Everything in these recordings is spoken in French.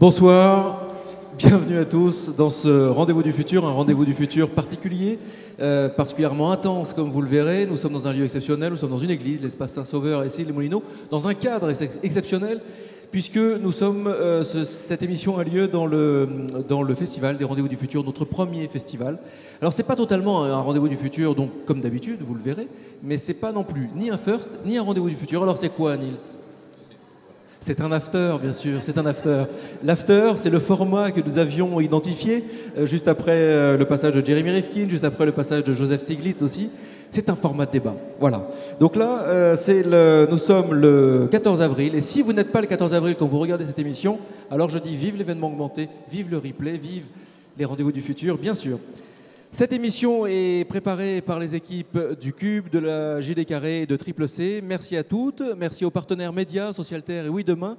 Bonsoir, bienvenue à tous dans ce rendez-vous du futur, un rendez-vous du futur particulier, particulièrement intense comme vous le verrez. Nous sommes dans un lieu exceptionnel, nous sommes dans une église, l'espace Saint-Sauveur ici, les Moulineaux, dans un cadre exceptionnel puisque nous sommes, cette émission a lieu dans le festival des rendez-vous du futur, notre premier festival. Alors c'est pas totalement un rendez-vous du futur, donc comme d'habitude, vous le verrez, mais c'est pas non plus ni un first, ni un rendez-vous du futur. Alors c'est quoi, Niels ? C'est un after, bien sûr, c'est un after. L'after, c'est le format que nous avions identifié juste après le passage de Jeremy Rifkin, juste après le passage de Joseph Stiglitz aussi. C'est un format de débat. Voilà. Donc là, nous sommes le 14 avril. Et si vous n'êtes pas le 14 avril quand vous regardez cette émission, alors je dis vive l'événement augmenté, vive le replay, vive les rendez-vous du futur, bien sûr. Cette émission est préparée par les équipes du Cube, de la JD Carré et de Triple C. Merci à toutes, merci aux partenaires médias, Socialterre et Oui Demain.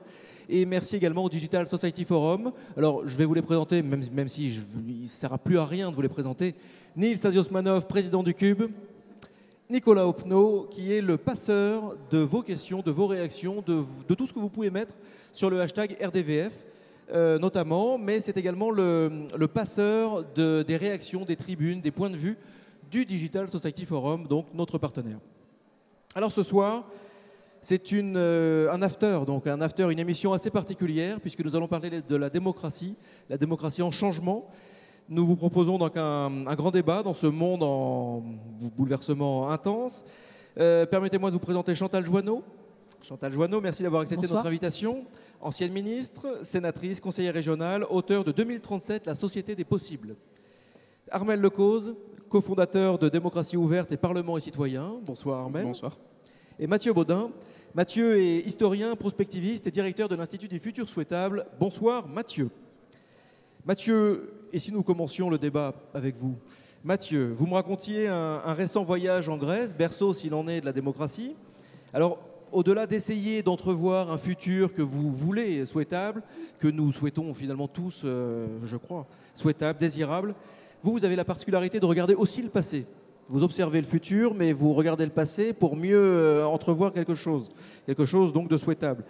Et merci également au Digital Society Forum. Alors, je vais vous les présenter, même si il ne sert plus à rien de vous les présenter. Niels Asiosmanov, président du Cube. Nicolas Opno, qui est le passeur de vos questions, de vos réactions, de tout ce que vous pouvez mettre sur le hashtag RDVF. Notamment, mais c'est également le passeur des réactions, des tribunes, des points de vue du Digital Society Forum, donc notre partenaire. Alors ce soir, c'est un after, une émission assez particulière, puisque nous allons parler de la démocratie en changement. Nous vous proposons donc un grand débat dans ce monde en bouleversement intense. Permettez-moi de vous présenter Chantal Joanneau. Chantal Joanneau, merci d'avoir accepté notre invitation. Ancienne ministre, sénatrice, conseillère régionale, auteure de 2037, La Société des possibles. Armelle Lecause, cofondateur de Démocratie ouverte et Parlement et citoyens. Bonsoir Armelle. Bonsoir. Et Mathieu Baudin. Mathieu est historien, prospectiviste et directeur de l'Institut des futurs souhaitables. Bonsoir Mathieu. Mathieu, et si nous commencions le débat avec vous. Mathieu, vous me racontiez un récent voyage en Grèce, berceau s'il en est de la démocratie. Alors, au-delà d'essayer d'entrevoir un futur que vous voulez souhaitable, que nous souhaitons finalement tous, je crois, souhaitable, désirable, vous avez la particularité de regarder aussi le passé. Vous observez le futur, mais vous regardez le passé pour mieux entrevoir quelque chose donc de souhaitable.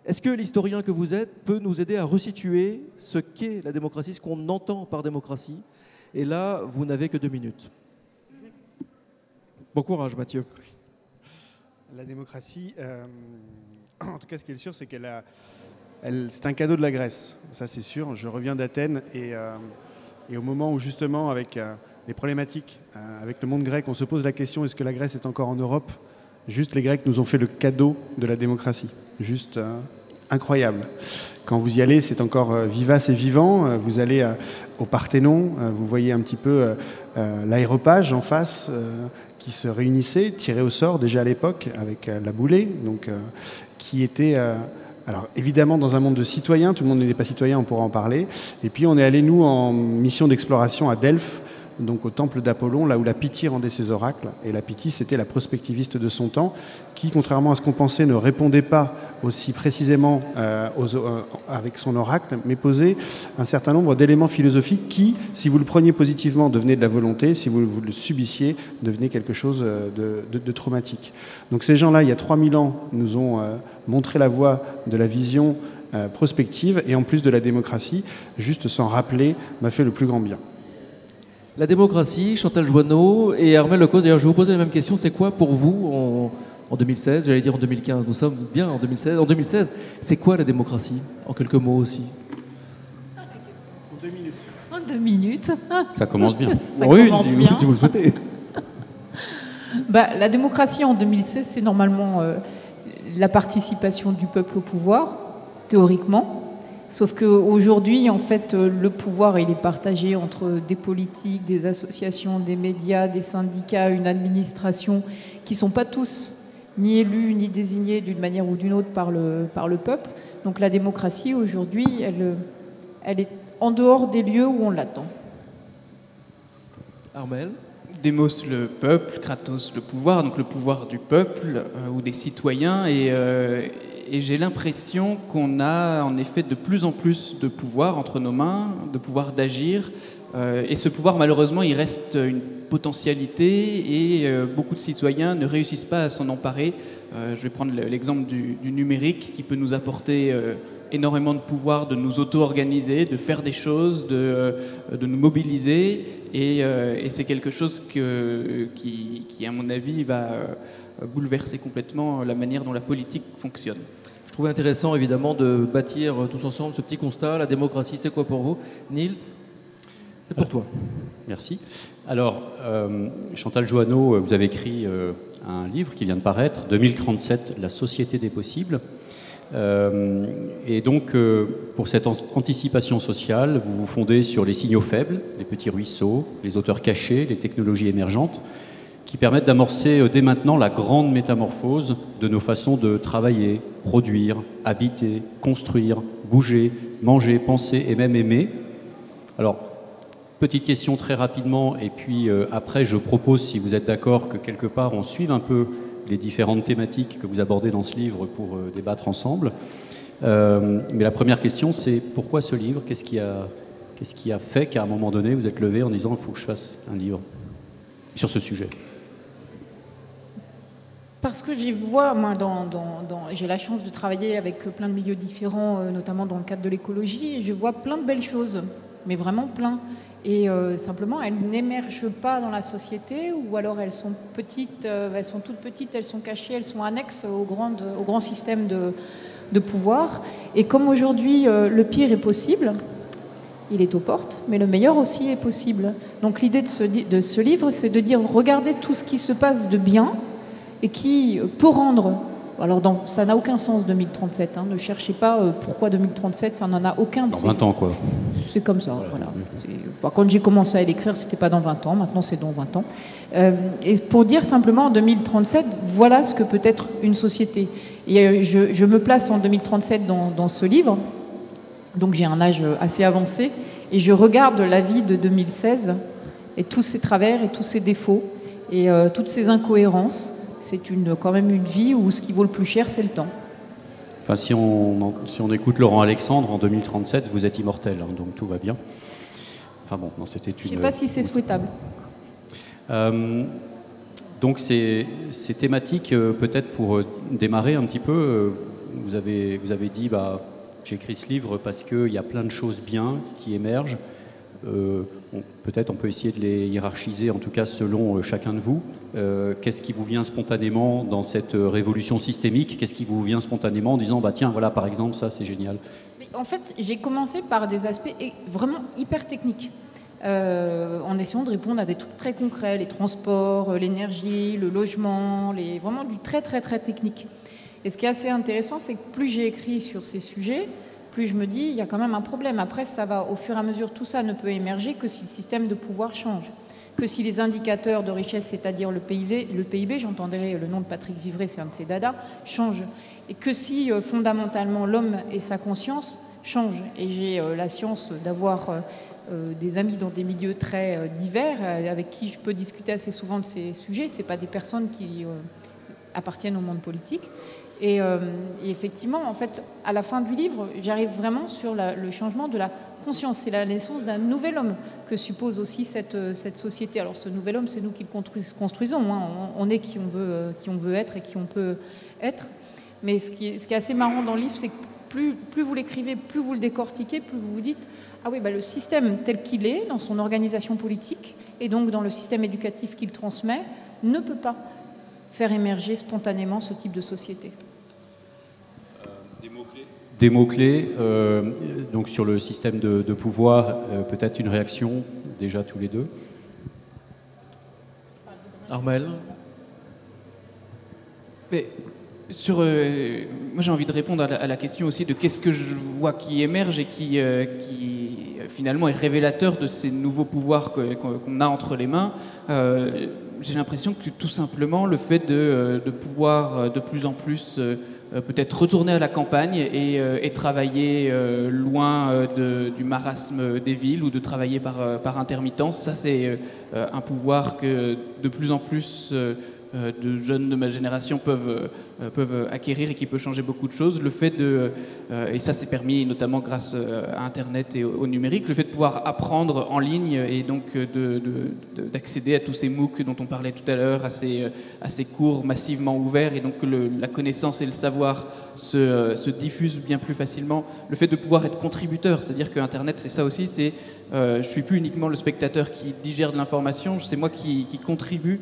Est-ce que l'historien que vous êtes peut nous aider à resituer ce qu'est la démocratie, ce qu'on entend par démocratie? Et là, vous n'avez que 2 minutes. Bon courage, Mathieu. La démocratie, en tout cas, ce qui est sûr, c'est c'est un cadeau de la Grèce. Ça, c'est sûr. Je reviens d'Athènes et au moment où, justement, avec les problématiques, avec le monde grec, on se pose la question, est-ce que la Grèce est encore en Europe? Juste, les Grecs nous ont fait le cadeau de la démocratie. Juste incroyable. Quand vous y allez, c'est encore vivace et vivant. Vous allez au Parthénon, vous voyez un petit peu l'aéropage en face, qui se réunissaient, tirés au sort déjà à l'époque avec la Boulée, donc qui était alors évidemment dans un monde de citoyens, tout le monde n'était pas citoyen, on pourra en parler. Et puis on est allé nous en mission d'exploration à Delphes, donc au temple d'Apollon, là où la Pythie rendait ses oracles. Et la Pythie, c'était la prospectiviste de son temps, qui, contrairement à ce qu'on pensait, ne répondait pas aussi précisément avec son oracle, mais posait un certain nombre d'éléments philosophiques qui, si vous le preniez positivement, devenaient de la volonté, si vous le subissiez, devenaient quelque chose de traumatique. Donc ces gens-là, il y a 3000 ans, nous ont montré la voie de la vision prospective, et en plus de la démocratie, juste s'en rappeler, m'a fait le plus grand bien. La démocratie, Chantal Joanneau et Armelle Lecause. D'ailleurs, je vais vous poser la même question. C'est quoi pour vous en 2016? J'allais dire en 2015. Nous sommes bien en 2016. En 2016, c'est quoi la démocratie? En quelques mots aussi. En 2 minutes. En 2 minutes. Ça commence bien. Oui, si vous le souhaitez. La démocratie en 2016, c'est normalement la participation du peuple au pouvoir, théoriquement. Sauf qu'aujourd'hui, en fait, le pouvoir, il est partagé entre des politiques, des associations, des médias, des syndicats, une administration qui ne sont pas tous ni élus ni désignés d'une manière ou d'une autre par le peuple. Donc la démocratie, aujourd'hui, elle est en dehors des lieux où on l'attend. Armelle? Démos, le peuple, Kratos, le pouvoir, donc le pouvoir du peuple ou des citoyens. Et et j'ai l'impression qu'on a en effet de plus en plus de pouvoir entre nos mains, de pouvoir d'agir. Et ce pouvoir, malheureusement, il reste une potentialité et beaucoup de citoyens ne réussissent pas à s'en emparer. Je vais prendre l'exemple du numérique qui peut nous apporter énormément de pouvoir, de nous auto-organiser, de faire des choses, de nous mobiliser. Et c'est quelque chose qui, à mon avis, va bouleverser complètement la manière dont la politique fonctionne. Je trouvais intéressant, évidemment, de bâtir tous ensemble ce petit constat. La démocratie, c'est quoi pour vous? Niels, c'est pour toi. Merci. Alors, Chantal Joanneau, vous avez écrit un livre qui vient de paraître, 2037, La société des possibles. Et donc, pour cette anticipation sociale, vous vous fondez sur les signaux faibles, les petits ruisseaux, les auteurs cachés, les technologies émergentes, qui permettent d'amorcer dès maintenant la grande métamorphose de nos façons de travailler, produire, habiter, construire, bouger, manger, penser et même aimer. Alors, petite question très rapidement, et puis après, je propose, si vous êtes d'accord, que quelque part, on suive un peu les différentes thématiques que vous abordez dans ce livre pour débattre ensemble. Mais la première question, c'est pourquoi ce livre? Qu'est-ce qui a fait qu'à un moment donné, vous êtes levé en disant il faut que je fasse un livre sur ce sujet? Parce que j'y vois, moi, j'ai la chance de travailler avec plein de milieux différents, notamment dans le cadre de l'écologie, et je vois plein de belles choses, mais vraiment plein. Et simplement, elles n'émergent pas dans la société, ou alors elles sont petites, elles sont toutes petites, elles sont cachées, elles sont annexes au grand système de pouvoir. Et comme aujourd'hui, le pire est possible, il est aux portes, mais le meilleur aussi est possible. Donc l'idée de ce livre, c'est de dire, regardez tout ce qui se passe de bien, et qui peut rendre... Alors, ça n'a aucun sens, 2037. Hein, ne cherchez pas pourquoi 2037, ça n'en a aucun. Dans 20 ans, quoi. C'est comme ça, voilà. Quand j'ai commencé à l'écrire, c'était pas dans 20 ans. Maintenant, c'est dans 20 ans. Et pour dire simplement, en 2037, voilà ce que peut être une société. Et je me place en 2037 dans ce livre. Donc, j'ai un âge assez avancé. Et je regarde la vie de 2016 et tous ses travers et tous ses défauts et toutes ses incohérences. C'est quand même une vie où ce qui vaut le plus cher, c'est le temps. Enfin, si on écoute Laurent Alexandre, en 2037, vous êtes immortel, hein, donc tout va bien. Enfin bon, non, c'était une... Je ne sais pas si c'est souhaitable. Donc ces thématiques, peut-être pour démarrer un petit peu, vous avez dit, j'ai écrit ce livre parce qu'il y a plein de choses bien qui émergent. Peut-être on peut essayer de les hiérarchiser, en tout cas selon chacun de vous. Qu'est-ce qui vous vient spontanément dans cette révolution systémique? Qu'est-ce qui vous vient spontanément en disant tiens, voilà, par exemple, ça c'est génial? Mais en fait, j'ai commencé par des aspects vraiment hyper techniques, en essayant de répondre à des trucs très concrets, les transports, l'énergie, le logement, vraiment du très très très technique. Et ce qui est assez intéressant, c'est que plus j'ai écrit sur ces sujets, plus je me dis, il y a quand même un problème. Après, ça va, au fur et à mesure, tout ça ne peut émerger que si le système de pouvoir change. Que si les indicateurs de richesse, c'est-à-dire le PIB, j'entendrai le nom de Patrick Vivray, c'est un de ses dadas, change. Et que si, fondamentalement, l'homme et sa conscience changent. Et j'ai la chance d'avoir des amis dans des milieux très divers, avec qui je peux discuter assez souvent de ces sujets. Ce pas des personnes qui appartiennent au monde politique. Et effectivement, en fait, à la fin du livre, j'arrive vraiment sur le changement de la conscience. C'est la naissance d'un nouvel homme que suppose aussi cette société. Alors ce nouvel homme, c'est nous qui le construisons. Hein. On est qui on veut être et qui on peut être. Mais ce qui est assez marrant dans le livre, c'est que plus vous l'écrivez, plus vous le décortiquez, plus vous vous dites « Ah oui, le système tel qu'il est, dans son organisation politique, et donc dans le système éducatif qu'il transmet, ne peut pas faire émerger spontanément ce type de société. » Des mots-clés, donc sur le système de pouvoir, peut-être une réaction, déjà tous les deux. Armel. Mais moi j'ai envie de répondre à la question aussi de qu'est-ce que je vois qui émerge et qui finalement est révélateur de ces nouveaux pouvoirs qu'on a entre les mains. J'ai l'impression que tout simplement le fait de pouvoir de plus en plus peut-être retourner à la campagne et travailler loin du marasme des villes ou de travailler par intermittence, ça c'est un pouvoir que de plus en plus de jeunes de ma génération peuvent acquérir et qui peut changer beaucoup de choses. Le fait et ça c'est permis notamment grâce à Internet et au numérique, le fait de pouvoir apprendre en ligne et donc d'accéder à tous ces MOOC dont on parlait tout à l'heure, à ces cours massivement ouverts, et donc que la connaissance et le savoir se diffusent bien plus facilement. Le fait de pouvoir être contributeur, c'est-à-dire que Internet c'est ça aussi, je suis plus uniquement le spectateur qui digère de l'information, c'est moi qui contribue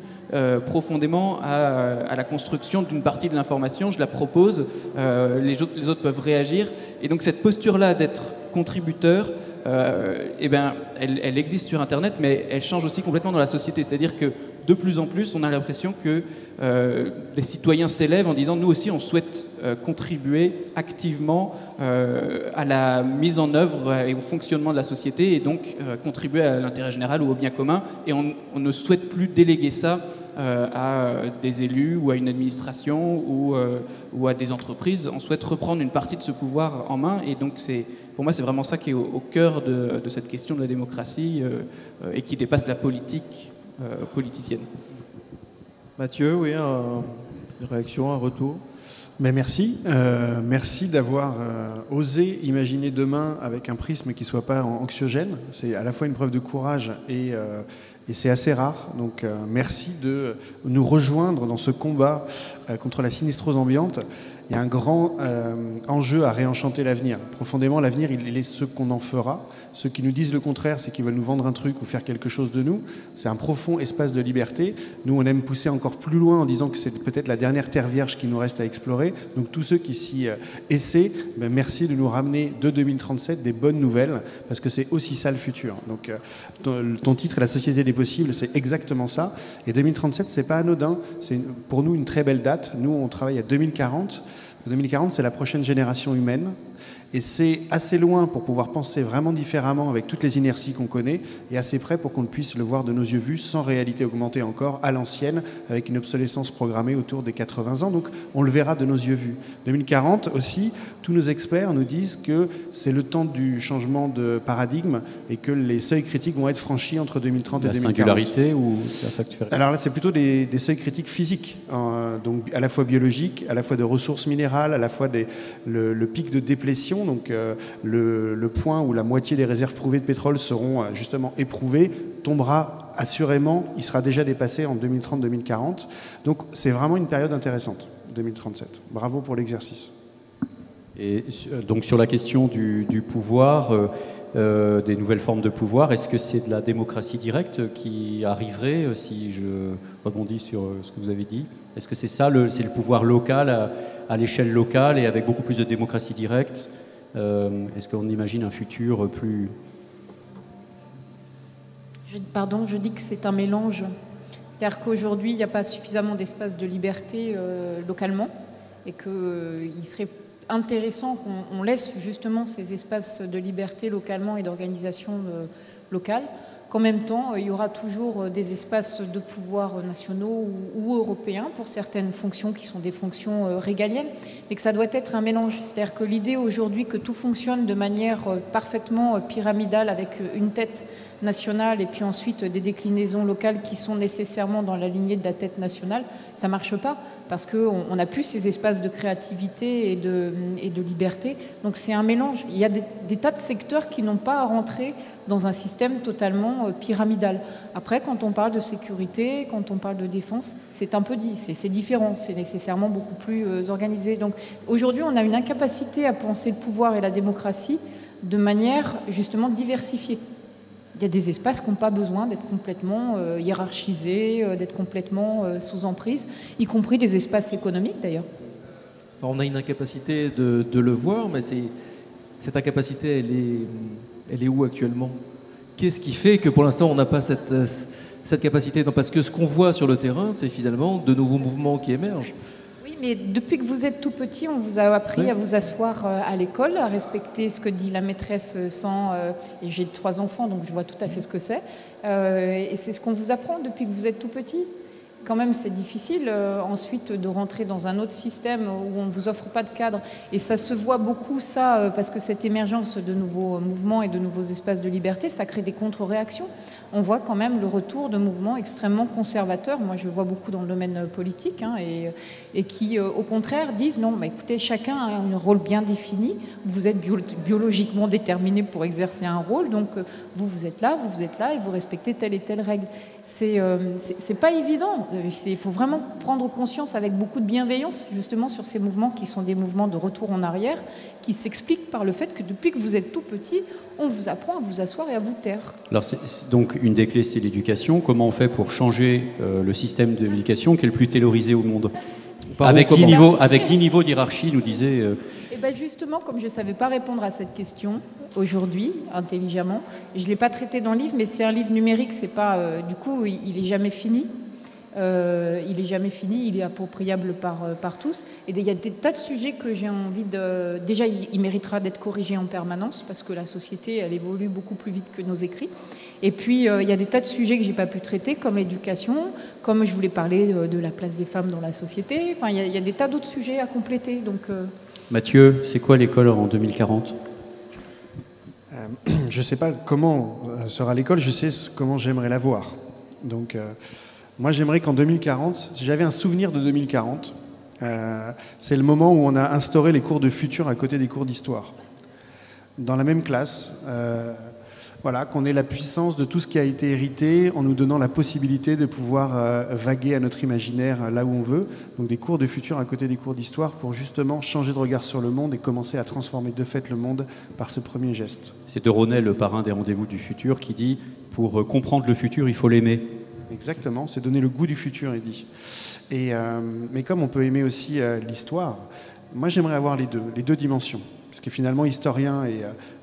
profondément à la construction d'une partie de l'information, je la propose, les autres peuvent réagir, et donc cette posture-là d'être contributeur, elle existe sur Internet, mais elle change aussi complètement dans la société, c'est-à-dire que de plus en plus, on a l'impression que les citoyens s'élèvent en disant nous aussi on souhaite contribuer activement à la mise en œuvre et au fonctionnement de la société, et donc contribuer à l'intérêt général ou au bien commun, et on ne souhaite plus déléguer ça à des élus ou à une administration ou à des entreprises. On souhaite reprendre une partie de ce pouvoir en main, et donc pour moi c'est vraiment ça qui est au cœur de cette question de la démocratie et qui dépasse la politique politicienne. Mathieu, oui, une réaction, un retour? Mais merci. Merci d'avoir osé imaginer demain avec un prisme qui ne soit pas anxiogène. C'est à la fois une preuve de courage et c'est assez rare. Donc merci de nous rejoindre dans ce combat contre la sinistrose ambiante. Il y a un grand enjeu à réenchanter l'avenir. Profondément, l'avenir, il est ce qu'on en fera. Ceux qui nous disent le contraire, c'est qu'ils veulent nous vendre un truc ou faire quelque chose de nous. C'est un profond espace de liberté. Nous, on aime pousser encore plus loin en disant que c'est peut-être la dernière terre vierge qui nous reste à explorer. Donc tous ceux qui s'y essaient, merci de nous ramener de 2037 des bonnes nouvelles, parce que c'est aussi ça le futur. Donc ton titre, La société des possibles, c'est exactement ça. Et 2037, c'est pas anodin. C'est pour nous une très belle date. Nous, on travaille à 2040. 2040, c'est la prochaine génération humaine. Et c'est assez loin pour pouvoir penser vraiment différemment avec toutes les inerties qu'on connaît, et assez près pour qu'on puisse le voir de nos yeux vus, sans réalité augmentée encore, à l'ancienne, avec une obsolescence programmée autour des 80 ans. Donc on le verra de nos yeux vus. 2040 aussi, tous nos experts nous disent que c'est le temps du changement de paradigme et que les seuils critiques vont être franchis entre 2030 et 2040. La singularité, ou c'est ça que tu fais? Alors là, c'est plutôt des seuils critiques physiques, donc à la fois biologiques, à la fois de ressources minérales, à la fois le pic de déplétion. Donc le point où la moitié des réserves prouvées de pétrole seront justement éprouvées tombera assurément, il sera déjà dépassé en 2030-2040. Donc c'est vraiment une période intéressante, 2037. Bravo pour l'exercice. Et donc sur la question du pouvoir, des nouvelles formes de pouvoir, est-ce que c'est de la démocratie directe qui arriverait, si je rebondis sur ce que vous avez dit? Est-ce que c'est ça, c'est le pouvoir local à l'échelle locale et avec beaucoup plus de démocratie directe? Est-ce qu'on imagine un futur plus... Je dis que c'est un mélange. C'est-à-dire qu'aujourd'hui, il n'y a pas suffisamment d'espace de liberté localement, et qu'il serait intéressant qu'on laisse justement ces espaces de liberté localement et d'organisation locale, qu'en même temps, il y aura toujours des espaces de pouvoir nationaux ou européens pour certaines fonctions qui sont des fonctions régaliennes, mais que ça doit être un mélange. C'est-à-dire que l'idée aujourd'hui que tout fonctionne de manière parfaitement pyramidale avec une tête nationale et puis ensuite des déclinaisons locales qui sont nécessairement dans la lignée de la tête nationale, ça ne marche pas, parce qu'on n'a plus ces espaces de créativité et de liberté. Donc c'est un mélange. Il y a des tas de secteurs qui n'ont pas à rentrer dans un système totalement pyramidal. Après, quand on parle de sécurité, quand on parle de défense, c'est un peu c'est différent, c'est nécessairement beaucoup plus organisé. Donc aujourd'hui, on a une incapacité à penser le pouvoir et la démocratie de manière justement diversifiée. Il y a des espaces qui n'ont pas besoin d'être complètement hiérarchisés, d'être complètement sous emprise, y compris des espaces économiques d'ailleurs. Enfin, on a une incapacité de le voir, mais cette incapacité, elle est où actuellement? Qu'est-ce qui fait que pour l'instant on n'a pas cette capacité? Non, parce que ce qu'on voit sur le terrain, c'est finalement de nouveaux mouvements qui émergent. Mais depuis que vous êtes tout petit, on vous a appris à vous asseoir à l'école, à respecter ce que dit la maîtresse et j'ai 3 enfants, donc je vois tout à fait ce que c'est. Et c'est ce qu'on vous apprend depuis que vous êtes tout petit. Quand même, c'est difficile ensuite de rentrer dans un autre système où on ne vous offre pas de cadre. Et ça se voit beaucoup, ça, parce que cette émergence de nouveaux mouvements et de nouveaux espaces de liberté, ça crée des contre-réactions. on voit quand même le retour de mouvements extrêmement conservateurs. Moi, je le vois beaucoup dans le domaine politique, hein, et qui, au contraire, disent non, mais écoutez, chacun a un rôle bien défini. Vous êtes biologiquement déterminé pour exercer un rôle, donc vous êtes là, et vous respectez telle et telle règle. C'est pas évident. Il faut vraiment prendre conscience avec beaucoup de bienveillance, justement, sur ces mouvements qui sont des mouvements de retour en arrière, qui s'expliquent par le fait que depuis que vous êtes tout petit, on vous apprend à vous asseoir et à vous taire. Alors donc une des clés, c'est l'éducation. Comment on fait pour changer le système de l'éducation qui est le plus taylorisé au monde, avec 10 niveaux d'hierarchie, nous disait... Et bien justement, comme je ne savais pas répondre à cette question aujourd'hui, intelligemment, je ne l'ai pas traité dans le livre, mais c'est un livre numérique, c'est pas, du coup, il n'est jamais fini. Il n'est jamais fini, il est appropriable par tous. Et il y a des tas de sujets que j'ai envie de... Déjà, il méritera d'être corrigé en permanence parce que la société, elle évolue beaucoup plus vite que nos écrits. Et puis, il y a des tas de sujets que je n'ai pas pu traiter, comme l'éducation, comme je voulais parler de la place des femmes dans la société. Enfin, il y a des tas d'autres sujets à compléter. Donc, Mathieu, c'est quoi l'école en 2040 ? Je ne sais pas comment sera l'école, je sais comment j'aimerais la voir. Donc... moi, j'aimerais qu'en 2040, si j'avais un souvenir de 2040, c'est le moment où on a instauré les cours de futur à côté des cours d'histoire. Dans la même classe, voilà, qu'on ait la puissance de tout ce qui a été hérité en nous donnant la possibilité de pouvoir vaguer à notre imaginaire là où on veut. Donc des cours de futur à côté des cours d'histoire pour justement changer de regard sur le monde et commencer à transformer de fait le monde par ce premier geste. C'est de Ronel, le parrain des rendez-vous du futur, qui dit « Pour comprendre le futur, il faut l'aimer ». Exactement, c'est donner le goût du futur, il dit. Mais comme on peut aimer aussi l'histoire, moi j'aimerais avoir les deux dimensions. Parce que finalement, historien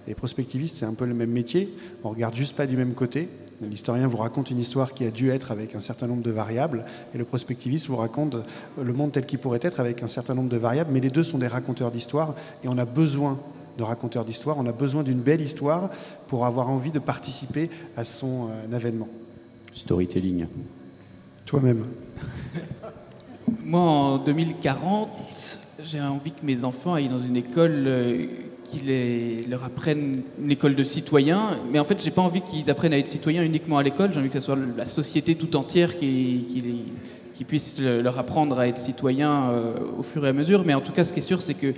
et prospectiviste, c'est un peu le même métier. On ne regarde juste pas du même côté. L'historien vous raconte une histoire qui a dû être avec un certain nombre de variables, et le prospectiviste vous raconte le monde tel qu'il pourrait être avec un certain nombre de variables, mais les deux sont des raconteurs d'histoire, et on a besoin de raconteurs d'histoire, on a besoin d'une belle histoire pour avoir envie de participer à son avènement. Storytelling. Toi-même. Moi, en 2040, j'ai envie que mes enfants aillent dans une école qui leur apprenne une école de citoyens. Mais en fait, j'ai pas envie qu'ils apprennent à être citoyens uniquement à l'école. J'ai envie que ce soit la société tout entière qui puisse leur apprendre à être citoyens au fur et à mesure. Mais en tout cas, ce qui est sûr, c'est que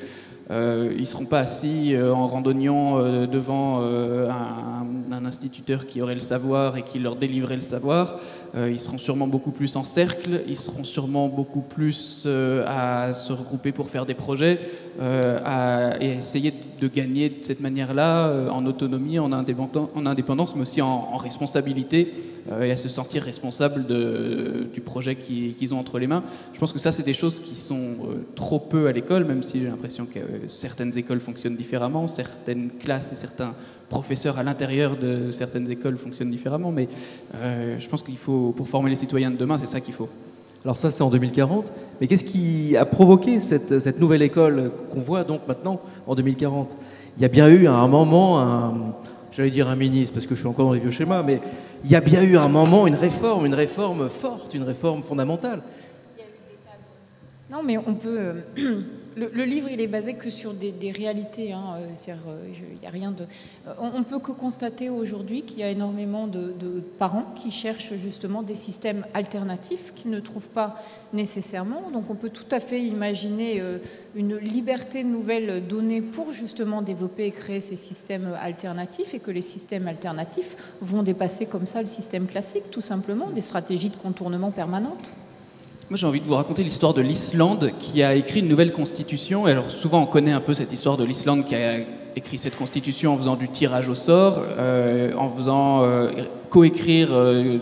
ils ne seront pas assis en randonnion devant un instituteur qui aurait le savoir et qui leur délivrait le savoir. Ils seront sûrement beaucoup plus en cercle, ils seront sûrement beaucoup plus à se regrouper pour faire des projets, et essayer de gagner de cette manière-là en autonomie, en indépendance, mais aussi en responsabilité, et à se sentir responsable du projet qu'ils ont entre les mains. Je pense que ça, c'est des choses qui sont trop peu à l'école, même si j'ai l'impression que certaines écoles fonctionnent différemment, certaines classes et certains professeurs à l'intérieur de certaines écoles fonctionnent différemment, mais je pense qu'il faut, pour former les citoyens de demain, c'est ça qu'il faut. Alors ça, c'est en 2040, mais qu'est-ce qui a provoqué cette nouvelle école qu'on voit donc maintenant en 2040 ? Il y a bien eu à un moment, j'allais dire un ministre, parce que je suis encore dans les vieux schémas, mais il y a bien eu à un moment une réforme forte, une réforme fondamentale. Non, mais on peut... Le livre, il est basé que sur des réalités. Hein. Y a rien de... On peut que constater aujourd'hui qu'il y a énormément de parents qui cherchent justement des systèmes alternatifs qu'ils ne trouvent pas nécessairement. Donc on peut tout à fait imaginer une liberté nouvelle donnée pour justement développer et créer ces systèmes alternatifs, et que les systèmes alternatifs vont dépasser comme ça le système classique, tout simplement, des stratégies de contournement permanentes. Moi, j'ai envie de vous raconter l'histoire de l'Islande qui a écrit une nouvelle constitution. Et alors, souvent, on connaît un peu cette histoire de l'Islande qui a écrit cette constitution en faisant du tirage au sort, en faisant coécrire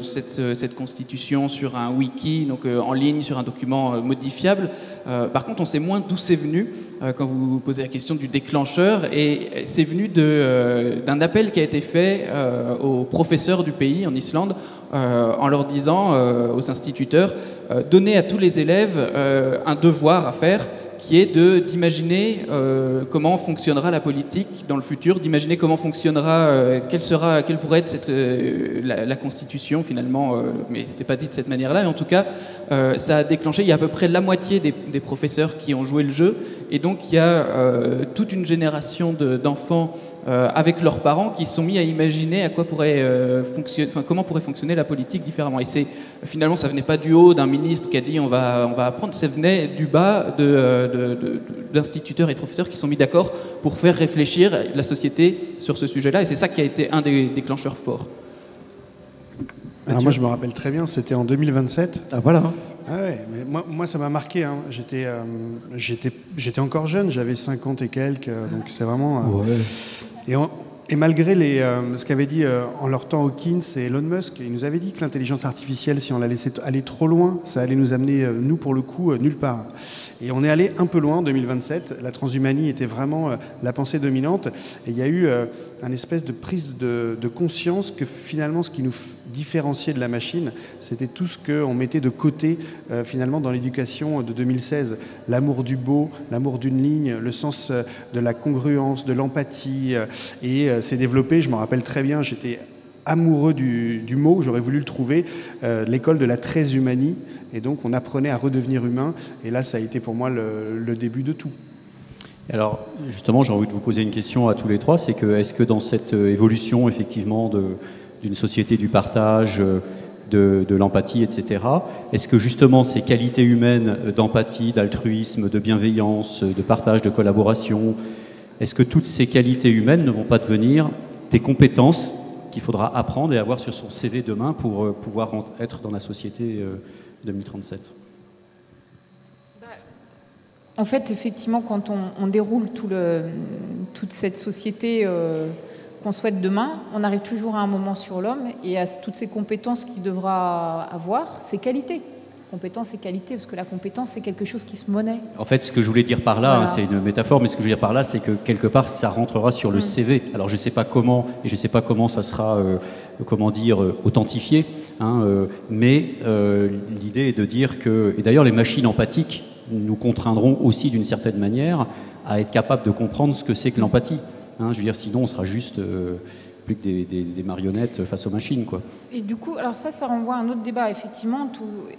cette constitution sur un wiki, donc en ligne, sur un document modifiable. Par contre, on sait moins d'où c'est venu quand vous posez la question du déclencheur. Et c'est venu d'un appel qui a été fait aux professeurs du pays en Islande, en leur disant aux instituteurs, donnez à tous les élèves un devoir à faire, qui est d'imaginer comment fonctionnera la politique dans le futur, d'imaginer comment fonctionnera, quelle pourrait être la Constitution finalement, mais c'était pas dit de cette manière-là. Et en tout cas, ça a déclenché, il y a à peu près la moitié des professeurs qui ont joué le jeu, et donc il y a toute une génération d'enfants avec leurs parents qui se sont mis à imaginer à quoi comment pourrait fonctionner la politique différemment. Et finalement, ça venait pas du haut d'un ministre qui a dit on va apprendre, ça venait du bas d'instituteurs et de professeurs qui se sont mis d'accord pour faire réfléchir la société sur ce sujet-là. Et c'est ça qui a été un des déclencheurs forts. Alors moi je me rappelle très bien, c'était en 2027. Ah voilà. Ah ouais, mais moi ça m'a marqué. Hein. J'étais encore jeune, j'avais 50 et quelques, donc c'est vraiment. Ouais. Et malgré ce qu'avait dit en leur temps Hawkins et Elon Musk, ils nous avaient dit que l'intelligence artificielle, si on la laissait aller trop loin, ça allait nous amener, nous pour le coup, nulle part. Et on est allé un peu loin en 2027. La transhumanie était vraiment la pensée dominante. Et il y a eu une espèce de prise de conscience que finalement, ce qui nous différenciait de la machine, c'était tout ce qu'on mettait de côté finalement dans l'éducation de 2016. L'amour du beau, l'amour d'une ligne, le sens de la congruence, de l'empathie. Et s'est développé, je m'en rappelle très bien, j'étais amoureux du mot, j'aurais voulu le trouver, l'école de la transhumanie, et donc on apprenait à redevenir humain, et là ça a été pour moi le début de tout. Alors justement, j'ai envie de vous poser une question à tous les trois, c'est que est-ce que dans cette évolution effectivement d'une société du partage, de l'empathie, etc., est-ce que justement ces qualités humaines d'empathie, d'altruisme, de bienveillance, de partage, de collaboration, est-ce que toutes ces qualités humaines ne vont pas devenir des compétences qu'il faudra apprendre et avoir sur son CV demain pour pouvoir être dans la société 2037 ? En fait, effectivement, quand on déroule toute cette société qu'on souhaite demain, on arrive toujours à un moment sur l'homme et à toutes ces compétences qu'il devra avoir, ses qualités. Compétence et qualité, parce que la compétence, c'est quelque chose qui se monnaie. En fait, ce que je voulais dire par là, voilà. C'est une métaphore, mais ce que je veux dire par là, c'est que quelque part, ça rentrera sur le CV. Alors, je ne sais pas comment, et je ne sais pas comment ça sera, authentifié, hein, mais l'idée est de dire que, et d'ailleurs, les machines empathiques nous contraindront aussi, d'une certaine manière, à être capables de comprendre ce que c'est que l'empathie. Hein, je veux dire, sinon, on sera juste... plus que des marionnettes face aux machines, quoi. Et du coup, alors ça renvoie à un autre débat, effectivement.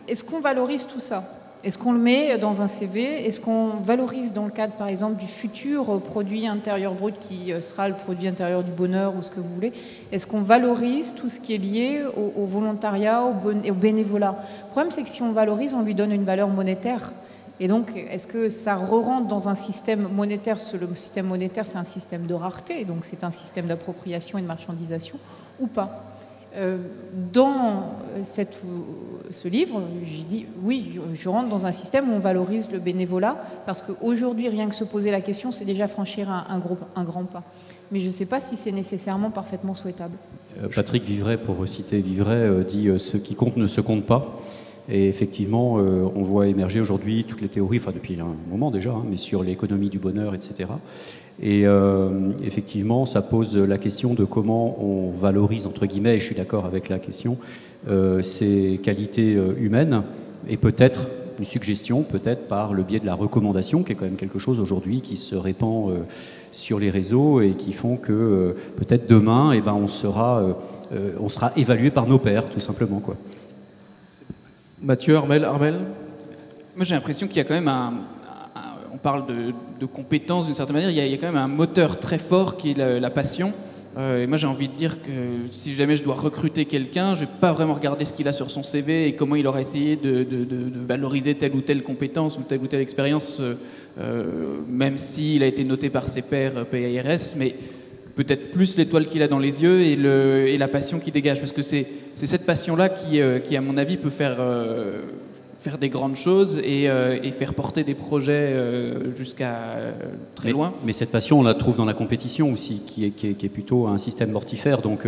Est-ce qu'on valorise tout ça ? Est-ce qu'on le met dans un CV ? Est-ce qu'on valorise dans le cadre, par exemple, du futur produit intérieur brut qui sera le produit intérieur du bonheur ou ce que vous voulez ? Est-ce qu'on valorise tout ce qui est lié au volontariat, au bénévolat ? Le problème, c'est que si on valorise, on lui donne une valeur monétaire. Et donc, est-ce que ça re-rentre dans un système monétaire ? Le système monétaire, c'est un système de rareté, donc c'est un système d'appropriation et de marchandisation, ou pas ? Dans ce livre, j'ai dit, oui, je rentre dans un système où on valorise le bénévolat, parce qu'aujourd'hui, rien que se poser la question, c'est déjà franchir un grand pas. Mais je ne sais pas si c'est nécessairement parfaitement souhaitable. Patrick Vivray, pour citer Vivray, dit « ce qui compte ne se compte pas ». Et effectivement, on voit émerger aujourd'hui toutes les théories, enfin depuis un moment déjà, hein, mais sur l'économie du bonheur, etc. Et effectivement, ça pose la question de comment on valorise, entre guillemets, et je suis d'accord avec la question, ces qualités humaines, et peut-être une suggestion, peut-être par le biais de la recommandation, qui est quand même quelque chose aujourd'hui qui se répand sur les réseaux et qui font que peut-être demain, eh ben, on sera évalué par nos pairs, tout simplement, quoi. Mathieu, Armel. Moi, j'ai l'impression qu'il y a quand même on parle de compétences d'une certaine manière, il y a quand même un moteur très fort qui est la passion. Et moi, j'ai envie de dire que si jamais je dois recruter quelqu'un, je ne vais pas vraiment regarder ce qu'il a sur son CV et comment il aura essayé de valoriser telle ou telle compétence ou telle expérience, même s'il a été noté par ses pairs PAIRS, mais peut-être plus l'étoile qu'il a dans les yeux et la passion qu'il dégage. Parce que c'est cette passion-là qui, à mon avis, peut faire des grandes choses et faire porter des projets jusqu'à très loin. Mais cette passion, on la trouve dans la compétition aussi, qui est plutôt un système mortifère. Donc,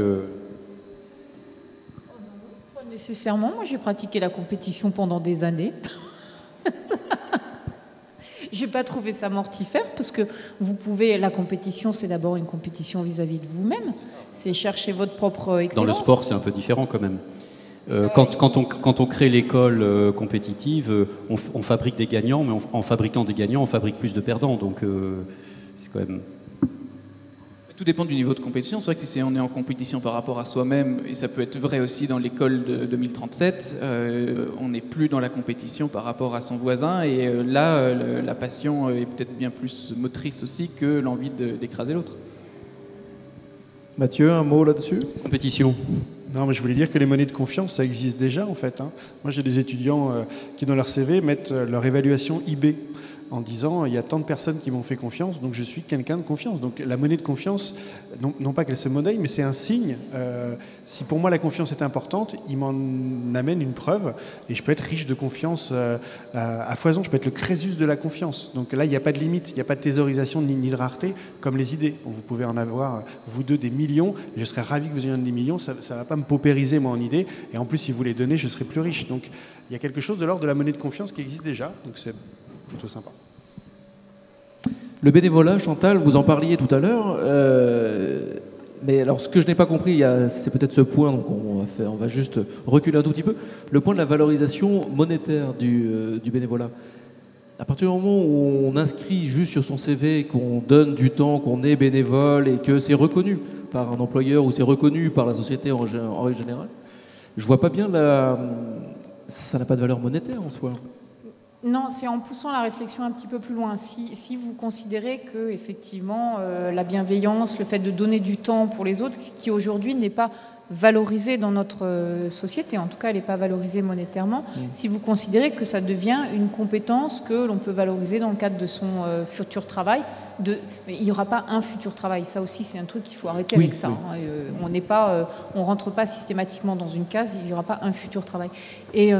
Pas nécessairement. Moi, j'ai pratiqué la compétition pendant des années. Je n'ai pas trouvé ça mortifère parce que la compétition, c'est d'abord une compétition vis-à-vis de vous-même. C'est chercher votre propre excellence. Dans le sport, c'est un peu différent quand même. Quand on crée l'école compétitive, on fabrique des gagnants, mais en fabriquant des gagnants, on fabrique plus de perdants. Donc, c'est quand même... Tout dépend du niveau de compétition. C'est vrai que si on est en compétition par rapport à soi-même, et ça peut être vrai aussi dans l'école de 2037, on n'est plus dans la compétition par rapport à son voisin. Et là, la passion est peut-être bien plus motrice aussi que l'envie d'écraser l'autre. Mathieu, un mot là-dessus? Compétition. Non, mais je voulais dire que les monnaies de confiance, ça existe déjà en fait. Moi, j'ai des étudiants qui, dans leur CV, mettent leur évaluation IB en disant il y a tant de personnes qui m'ont fait confiance, donc je suis quelqu'un de confiance. Donc la monnaie de confiance, non pas qu'elle se monnaie, mais c'est un signe. Si pour moi la confiance est importante, il m'en amène une preuve et je peux être riche de confiance à foison. Je peux être le Crésus de la confiance. Donc là, il n'y a pas de limite, il n'y a pas de thésaurisation ni de rareté comme les idées. Vous pouvez en avoir, vous deux, des millions et je serais ravi que vous ayez des millions. Ça ne va pas me paupériser moi en idées et en plus, si vous les donnez, je serai plus riche. Donc il y a quelque chose de l'ordre de la monnaie de confiance qui existe déjà. Donc c'est plutôt sympa. Le bénévolat, Chantal, vous en parliez tout à l'heure. Mais alors, ce que je n'ai pas compris, c'est peut-être ce point, donc on va juste reculer un tout petit peu. Le point de la valorisation monétaire du bénévolat. À partir du moment où on inscrit juste sur son CV qu'on donne du temps, qu'on est bénévole et que c'est reconnu par un employeur ou c'est reconnu par la société en règle générale, je vois pas bien ça n'a pas de valeur monétaire en soi. Non, c'est en poussant la réflexion un petit peu plus loin. Si vous considérez que effectivement la bienveillance, le fait de donner du temps pour les autres, qui aujourd'hui n'est pas valorisé dans notre société, en tout cas elle n'est pas valorisée monétairement, si vous considérez que ça devient une compétence que l'on peut valoriser dans le cadre de son futur travail, il n'y aura pas un futur travail. Ça aussi c'est un truc qu'il faut arrêter avec ça. Oui. On rentre pas systématiquement dans une case, il n'y aura pas un futur travail. Et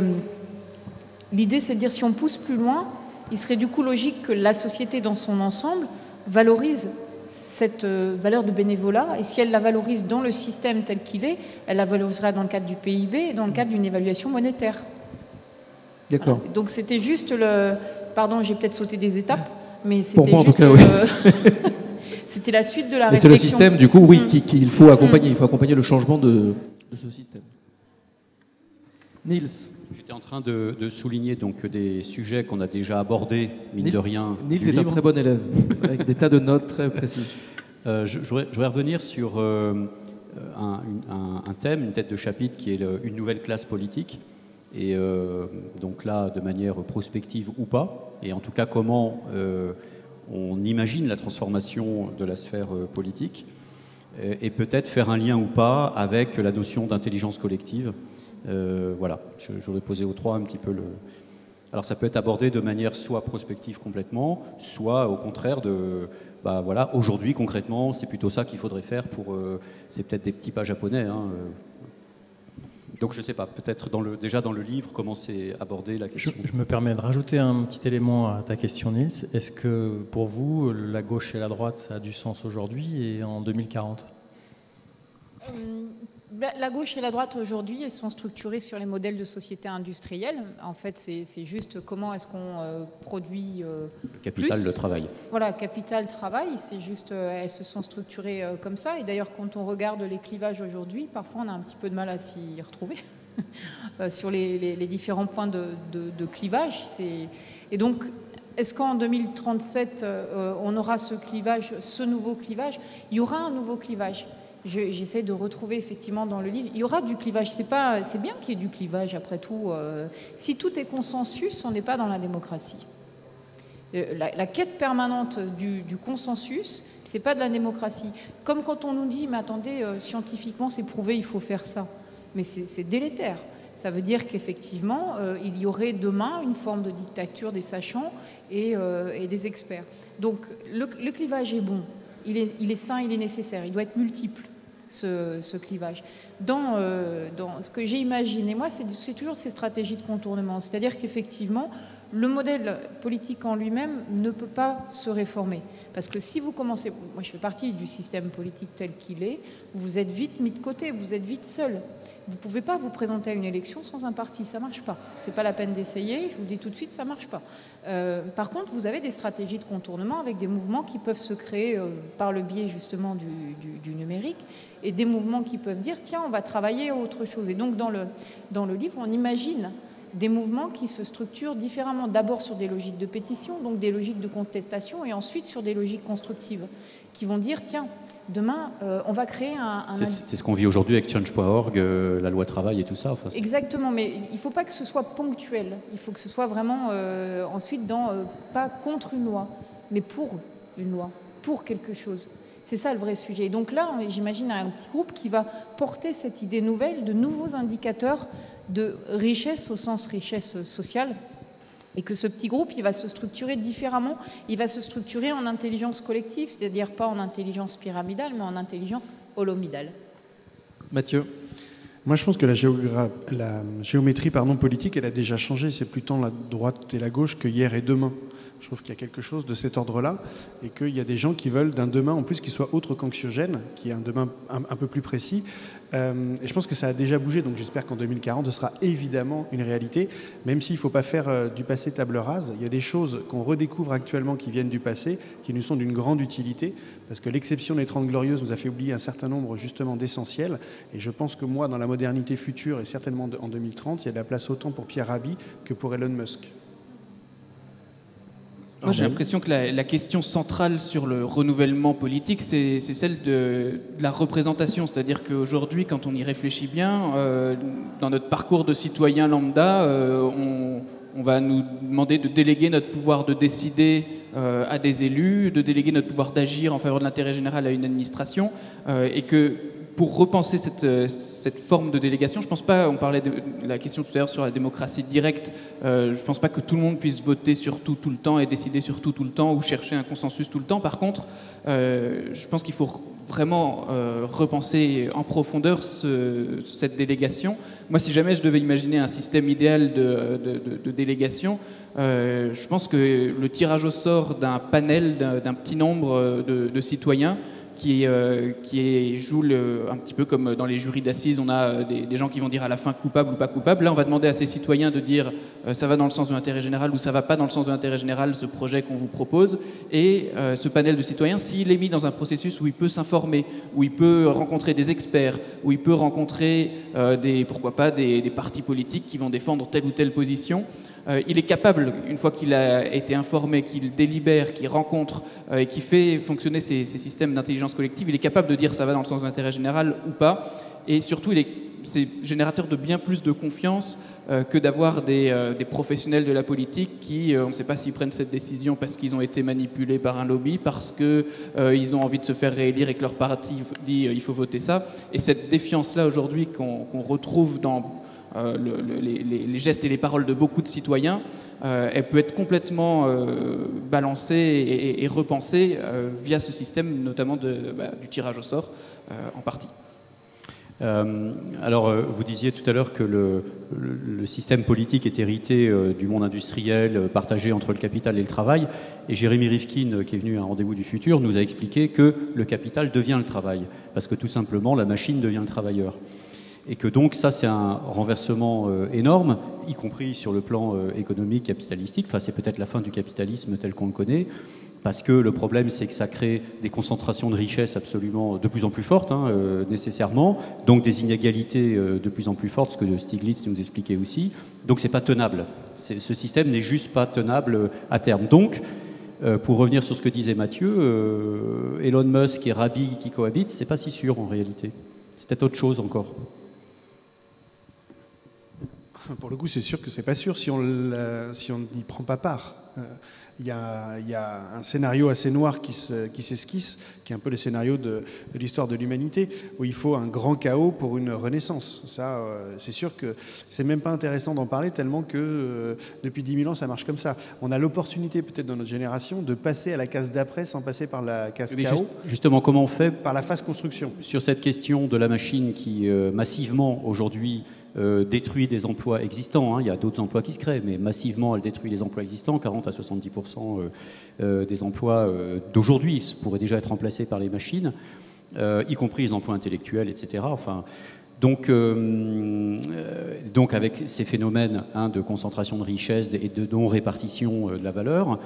l'idée, c'est de dire, si on pousse plus loin, il serait du coup logique que la société dans son ensemble valorise cette valeur de bénévolat. Et si elle la valorise dans le système tel qu'il est, elle la valorisera dans le cadre du PIB et dans le cadre d'une évaluation monétaire. D'accord. Voilà. Donc c'était juste Pardon, j'ai peut-être sauté des étapes, mais c'était pour moi, juste... en tout cas, oui. C'était la suite de la Mais réflexion. c'est le système, du coup, oui, qu'il faut accompagner. Il faut accompagner le changement de ce système. Niels. J'étais en train de souligner donc des sujets qu'on a déjà abordés, mine de rien. Niels est un très bon élève, avec des tas de notes très précises. Je voudrais revenir sur un thème, une tête de chapitre qui est une nouvelle classe politique. Et donc là, de manière prospective ou pas, et en tout cas comment on imagine la transformation de la sphère politique, et peut-être faire un lien ou pas avec la notion d'intelligence collective. Voilà, je voudrais poser aux trois un petit peu Alors ça peut être abordé de manière soit prospective complètement, soit au contraire voilà, aujourd'hui concrètement, c'est plutôt ça qu'il faudrait faire pour... c'est peut-être des petits pas japonais. Donc je ne sais pas, peut-être déjà dans le livre, comment c'est abordé la question. Je me permets de rajouter un petit élément à ta question, Niels. Est-ce que pour vous, la gauche et la droite, ça a du sens aujourd'hui et en 2040 ? La gauche et la droite aujourd'hui, elles sont structurées sur les modèles de société industrielle. En fait, c'est juste comment est-ce qu'on produit le capital, plus. le travail. Voilà, capital, travail, c'est juste, elles se sont structurées comme ça. Et d'ailleurs, quand on regarde les clivages aujourd'hui, parfois on a un petit peu de mal à s'y retrouver sur les différents points de clivage. Et donc, est-ce qu'en 2037, on aura ce clivage, ce nouveau clivage ? Il y aura un nouveau clivage. J'essaie de retrouver effectivement dans le livre. Il y aura du clivage. C'est bien qu'il y ait du clivage après tout. Si tout est consensus, on n'est pas dans la démocratie. La quête permanente du consensus, c'est pas de la démocratie. Comme quand on nous dit, mais attendez, scientifiquement c'est prouvé, il faut faire ça. Mais c'est délétère. Ça veut dire qu'effectivement, il y aurait demain une forme de dictature des sachants et des experts. Donc le clivage est bon. Il est sain, il est nécessaire, il doit être multiple, ce clivage. Dans ce que j'ai imaginé, moi, c'est toujours ces stratégies de contournement. C'est-à-dire qu'effectivement, le modèle politique en lui-même ne peut pas se réformer. Parce que si vous commencez... Moi, je fais partie du système politique tel qu'il est. Vous êtes vite mis de côté, vous êtes vite seul. Vous ne pouvez pas vous présenter à une élection sans un parti, ça ne marche pas. Ce n'est pas la peine d'essayer, je vous le dis tout de suite, ça ne marche pas. Par contre, vous avez des stratégies de contournement avec des mouvements qui peuvent se créer par le biais justement du numérique et des mouvements qui peuvent dire, tiens, on va travailler à autre chose. Et donc, dans le livre, on imagine des mouvements qui se structurent différemment, d'abord sur des logiques de pétition, donc des logiques de contestation, et ensuite sur des logiques constructives, qui vont dire, tiens, demain, on va créer C'est ce qu'on vit aujourd'hui avec Change.org, la loi travail et tout ça. Enfin, exactement, mais il ne faut pas que ce soit ponctuel. Il faut que ce soit vraiment ensuite pas contre une loi, mais pour une loi, pour quelque chose. C'est ça le vrai sujet. Et donc là, j'imagine un petit groupe qui va porter cette idée nouvelle de nouveaux indicateurs de richesse au sens richesse sociale. Et que ce petit groupe, il va se structurer différemment. Il va se structurer en intelligence collective, c'est-à-dire pas en intelligence pyramidale, mais en intelligence holomidale. Mathieu? Moi, je pense que la géométrie politique, elle a déjà changé. C'est plus tant la droite et la gauche que hier et demain. Je trouve qu'il y a quelque chose de cet ordre-là et qu'il y a des gens qui veulent d'un demain, en plus, qui soit autre qu'anxiogène, qui est un demain un peu plus précis. Et je pense que ça a déjà bougé, donc j'espère qu'en 2040, ce sera évidemment une réalité, même s'il ne faut pas faire du passé table rase. Il y a des choses qu'on redécouvre actuellement qui viennent du passé, qui nous sont d'une grande utilité, parce que l'exception des 30 Glorieuses nous a fait oublier un certain nombre justement d'essentiels. Et je pense que moi, dans la modernité future, et certainement en 2030, il y a de la place autant pour Pierre Rabhi que pour Elon Musk. Moi, j'ai l'impression que la question centrale sur le renouvellement politique, c'est celle de la représentation. C'est-à-dire qu'aujourd'hui, quand on y réfléchit bien, dans notre parcours de citoyen lambda, on va nous demander de déléguer notre pouvoir de décider à des élus, de déléguer notre pouvoir d'agir en faveur de l'intérêt général à une administration, et que pour repenser cette forme de délégation, je pense pas, on parlait de la question tout à l'heure sur la démocratie directe, je pense pas que tout le monde puisse voter sur tout le temps et décider sur tout le temps ou chercher un consensus tout le temps. Par contre, je pense qu'il faut vraiment repenser en profondeur cette délégation. Moi, si jamais je devais imaginer un système idéal de délégation, je pense que le tirage au sort d'un panel, d'un petit nombre de citoyens qui joue un petit peu comme dans les jurys d'assises, on a des gens qui vont dire à la fin coupable ou pas coupable. Là, on va demander à ces citoyens de dire ça va dans le sens de l'intérêt général ou ça va pas dans le sens de l'intérêt général, ce projet qu'on vous propose. Et ce panel de citoyens, s'il est mis dans un processus où il peut s'informer, où il peut rencontrer des experts, où il peut rencontrer pourquoi pas des partis politiques qui vont défendre telle ou telle position, il est capable, une fois qu'il a été informé, qu'il délibère, qu'il rencontre et qu'il fait fonctionner ces systèmes d'intelligence collective, il est capable de dire ça va dans le sens de l'intérêt général ou pas. Et surtout, c'est générateur de bien plus de confiance que d'avoir des professionnels de la politique qui, on ne sait pas s'ils prennent cette décision parce qu'ils ont été manipulés par un lobby, parce qu'ils ont envie de se faire réélire et que leur parti dit il faut voter ça. Et cette défiance-là aujourd'hui qu'on retrouve dans les gestes et les paroles de beaucoup de citoyens, elle peut être complètement balancée et repensée via ce système, notamment du tirage au sort, en partie. Alors, vous disiez tout à l'heure que le système politique est hérité du monde industriel, partagé entre le capital et le travail. Et Jérémy Rifkin, qui est venu à un rendez-vous du futur, nous a expliqué que le capital devient le travail, parce que tout simplement, la machine devient le travailleur. Et que donc ça, c'est un renversement énorme, y compris sur le plan économique, capitalistique. Enfin, c'est peut-être la fin du capitalisme tel qu'on le connaît, parce que le problème, c'est que ça crée des concentrations de richesses absolument de plus en plus fortes, nécessairement, donc des inégalités de plus en plus fortes, ce que Stiglitz nous expliquait aussi. Donc c'est pas tenable. Ce système n'est juste pas tenable à terme. Donc, pour revenir sur ce que disait Mathieu, Elon Musk et Rabhi qui cohabitent, c'est pas si sûr en réalité. C'est peut-être autre chose encore. Pour le coup, c'est sûr que c'est pas sûr si on n'y prend pas part. Il y a un scénario assez noir qui s'esquisse, qui est un peu le scénario de l'histoire de l'humanité, où il faut un grand chaos pour une renaissance. Ça, c'est sûr que c'est même pas intéressant d'en parler, tellement que depuis 10 000 ans, ça marche comme ça. On a l'opportunité, peut-être dans notre génération, de passer à la case d'après sans passer par la case chaos. Justement, comment on fait par la phase construction. Sur cette question de la machine qui, massivement, aujourd'hui, détruit des emplois existants. Il y a d'autres emplois qui se créent, mais massivement, elle détruit les emplois existants. 40 à 70% des emplois d'aujourd'hui pourraient déjà être remplacés par les machines, y compris les emplois intellectuels, etc. Enfin, donc avec ces phénomènes de concentration de richesse et de non-répartition de la valeur,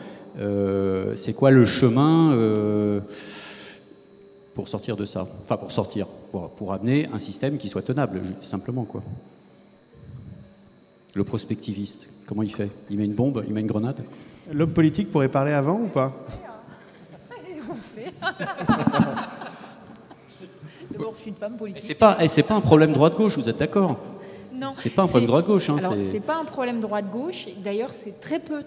c'est quoi le chemin pour sortir de ça? Enfin, pour amener un système qui soit tenable, simplement, quoi. Le prospectiviste, comment il fait? Il met une bombe, il met une grenade? L'homme politique pourrait parler avant ou pas? D'abord, je suis une femme politique. Et c'est pas un problème droite-gauche, vous êtes d'accord? Non, c'est pas un problème droite-gauche. Hein, alors, c'est pas un problème droite-gauche. D'ailleurs, c'est très peu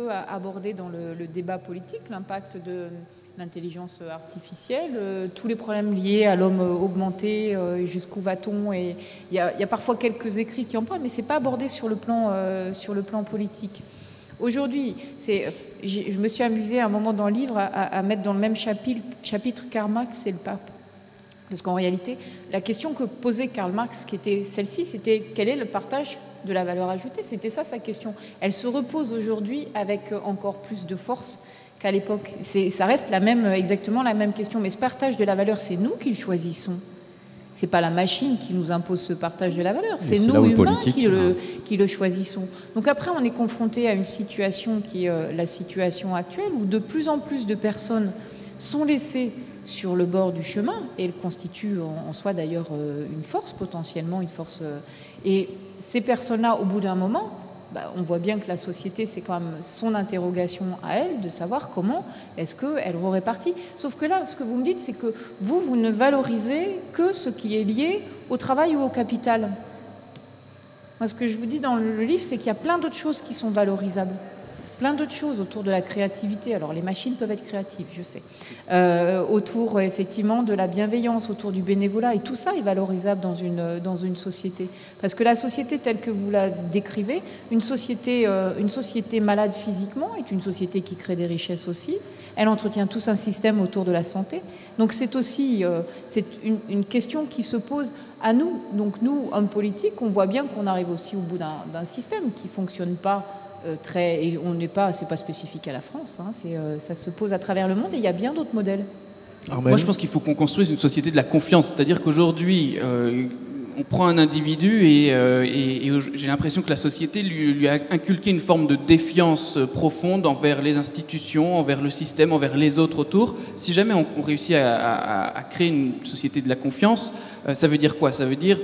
abordé dans le débat politique, l'impact de l'intelligence artificielle, tous les problèmes liés à l'homme augmenté, jusqu'où va-t-on. Et il y a parfois quelques écrits qui en parlent, mais c'est pas abordé sur le plan politique. Aujourd'hui, je me suis amusée à un moment dans le livre à mettre dans le même chapitre Karl Marx et le pape. Parce qu'en réalité, la question que posait Karl Marx, qui était celle-ci, c'était quel est le partage de la valeur ajoutée? C'était ça sa question. Elle se repose aujourd'hui avec encore plus de force qu'à l'époque. Ça reste exactement la même question. Mais ce partage de la valeur, c'est nous qui le choisissons. C'est pas la machine qui nous impose ce partage de la valeur. C'est nous, humains, qui le choisissons. Donc après, on est confronté à une situation qui est la situation actuelle, où de plus en plus de personnes sont laissées sur le bord du chemin, et elle constitue en soi d'ailleurs une force, potentiellement une force. Et ces personnes-là, au bout d'un moment, on voit bien que la société, c'est quand même son interrogation à elle, de savoir comment est-ce qu'elle répartit. Sauf que là, ce que vous me dites, c'est que vous ne valorisez que ce qui est lié au travail ou au capital. Moi, ce que je vous dis dans le livre, c'est qu'il y a plein d'autres choses qui sont valorisables. Plein d'autres choses autour de la créativité. Alors, les machines peuvent être créatives, je sais. Autour, effectivement, de la bienveillance, autour du bénévolat. Et tout ça est valorisable dans une société. Parce que la société telle que vous la décrivez, une société malade physiquement est une société qui crée des richesses aussi. Elle entretient tout un système autour de la santé. Donc, c'est aussi une question qui se pose à nous. Donc, nous, hommes politiques, on voit bien qu'on arrive aussi au bout d'un système qui ne fonctionne pas et c'est pas spécifique à la France, hein, ça se pose à travers le monde et il y a bien d'autres modèles. Moi, je pense qu'il faut qu'on construise une société de la confiance. C'est-à-dire qu'aujourd'hui, on prend un individu et j'ai l'impression que la société lui a inculqué une forme de défiance profonde envers les institutions, envers le système, envers les autres autour. Si jamais on réussit à créer une société de la confiance, ça veut dire quoi? Ça veut dire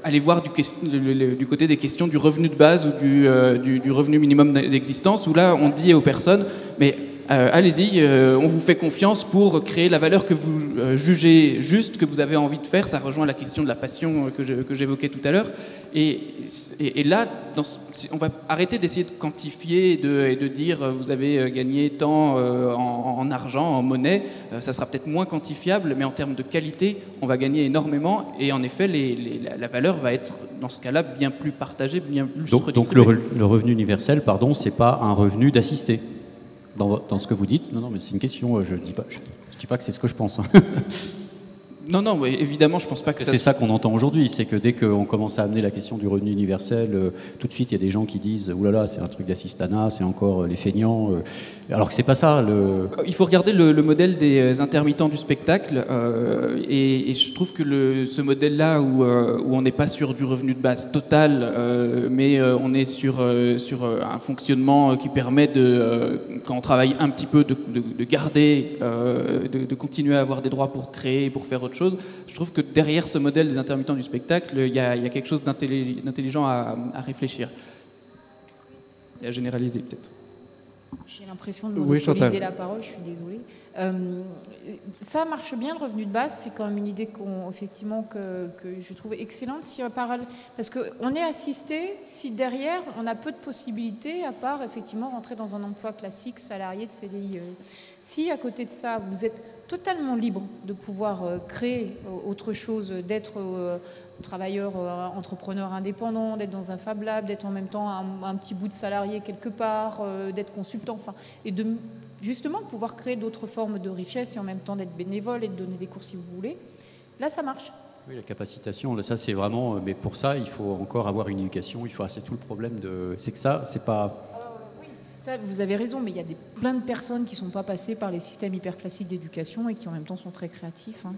aller voir du côté des questions du revenu de base ou du revenu minimum d'existence, où là, on dit aux personnes, mais allez-y, on vous fait confiance pour créer la valeur que vous jugez juste, que vous avez envie de faire. Ça rejoint la question de la passion que j'évoquais tout à l'heure. Et là, on va arrêter d'essayer de quantifier et de dire vous avez gagné tant en argent, en monnaie. Ça sera peut-être moins quantifiable, mais en termes de qualité, on va gagner énormément. Et en effet, la valeur va être, dans ce cas-là, bien plus partagée, bien plus redistribuée. Donc le revenu universel, pardon, c'est pas un revenu d'assisté dans ce que vous dites. Non, mais c'est une question, je dis pas que c'est ce que je pense. Hein. Non, évidemment, je pense pas que c'est ça qu'on entend aujourd'hui, c'est que dès qu'on commence à amener la question du revenu universel, tout de suite il y a des gens qui disent « oulala, c'est un truc d'assistanat, c'est encore les feignants », alors que c'est pas ça. Il faut regarder le modèle des intermittents du spectacle, et je trouve que ce modèle-là où on n'est pas sur du revenu de base total, mais on est sur un fonctionnement qui permet quand on travaille un petit peu, de garder, de continuer à avoir des droits pour créer, pour faire autre chose. Je trouve que derrière ce modèle des intermittents du spectacle, il y a quelque chose d'intelligent à réfléchir et à généraliser peut-être. J'ai l'impression de monopoliser la parole, je suis désolée. Ça marche bien, le revenu de base, c'est quand même une idée effectivement que je trouve excellente. Parce qu'on est assisté, si derrière on a peu de possibilités, à part effectivement rentrer dans un emploi classique, salarié de CDI. Si à côté de ça, vous êtes totalement libre de pouvoir créer autre chose, d'être travailleur, entrepreneur indépendant, d'être dans un Fab Lab, d'être en même temps un petit bout de salarié quelque part, d'être consultant, et de justement pouvoir créer d'autres formes de richesse et en même temps d'être bénévole et de donner des cours si vous voulez. Là, ça marche. Oui, la capacitation, ça c'est vraiment... Mais pour ça, il faut encore avoir une éducation, c'est tout le problème c'est que ça, c'est pas... Ça, vous avez raison, mais il y a plein de personnes qui ne sont pas passées par les systèmes hyper classiques d'éducation et qui en même temps sont très créatifs. Hein.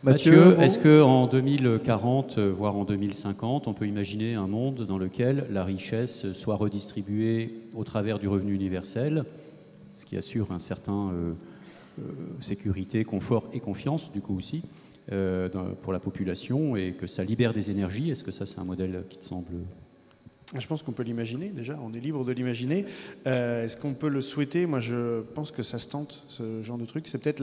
Mathieu, est-ce qu'en 2040, voire en 2050, on peut imaginer un monde dans lequel la richesse soit redistribuée au travers du revenu universel, ce qui assure un certain sécurité, confort et confiance, du coup aussi, pour la population, et que ça libère des énergies? Est-ce que ça, c'est un modèle qui te semble... Je pense qu'on peut l'imaginer déjà, on est libre de l'imaginer. Est-ce qu'on peut le souhaiter? Moi je pense que ça se tente, ce genre de truc. C'est peut-être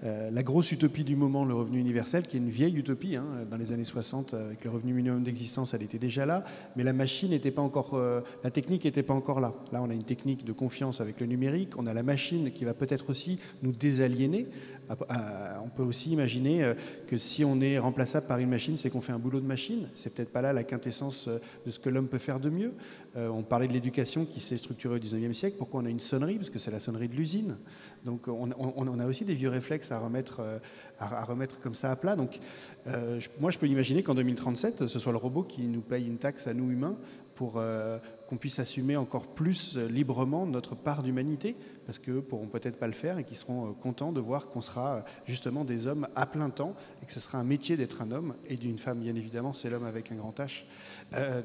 la grosse utopie du moment, le revenu universel, qui est une vieille utopie. Hein, dans les années 60, avec le revenu minimum d'existence, elle était déjà là, mais la machine n'était pas encore, la technique n'était pas encore là. Là, on a une technique de confiance avec le numérique, on a la machine qui va peut-être aussi nous désaliéner. On peut aussi imaginer que si on est remplaçable par une machine, c'est qu'on fait un boulot de machine. C'est peut-être pas là la quintessence de ce que l'homme peut faire de mieux. On parlait de l'éducation qui s'est structurée au 19e siècle. Pourquoi on a une sonnerie? Parce que c'est la sonnerie de l'usine. Donc on a aussi des vieux réflexes à remettre comme ça à plat. Donc moi, je peux imaginer qu'en 2037, ce soit le robot qui nous paye une taxe à nous humains pour qu'on puisse assumer encore plus librement notre part d'humanité, parce qu'eux ne pourront peut-être pas le faire et qu'ils seront contents de voir qu'on sera justement des hommes à plein temps et que ce sera un métier d'être un homme, et d'une femme, bien évidemment, c'est l'homme avec un grand H.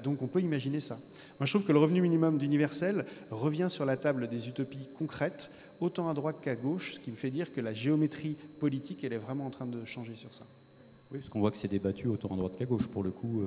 Donc on peut imaginer ça. Moi, je trouve que le revenu minimum d'universel revient sur la table des utopies concrètes, autant à droite qu'à gauche, ce qui me fait dire que la géométrie politique, elle est vraiment en train de changer sur ça. Oui, parce qu'on voit que c'est débattu autant à droite qu'à gauche, pour le coup.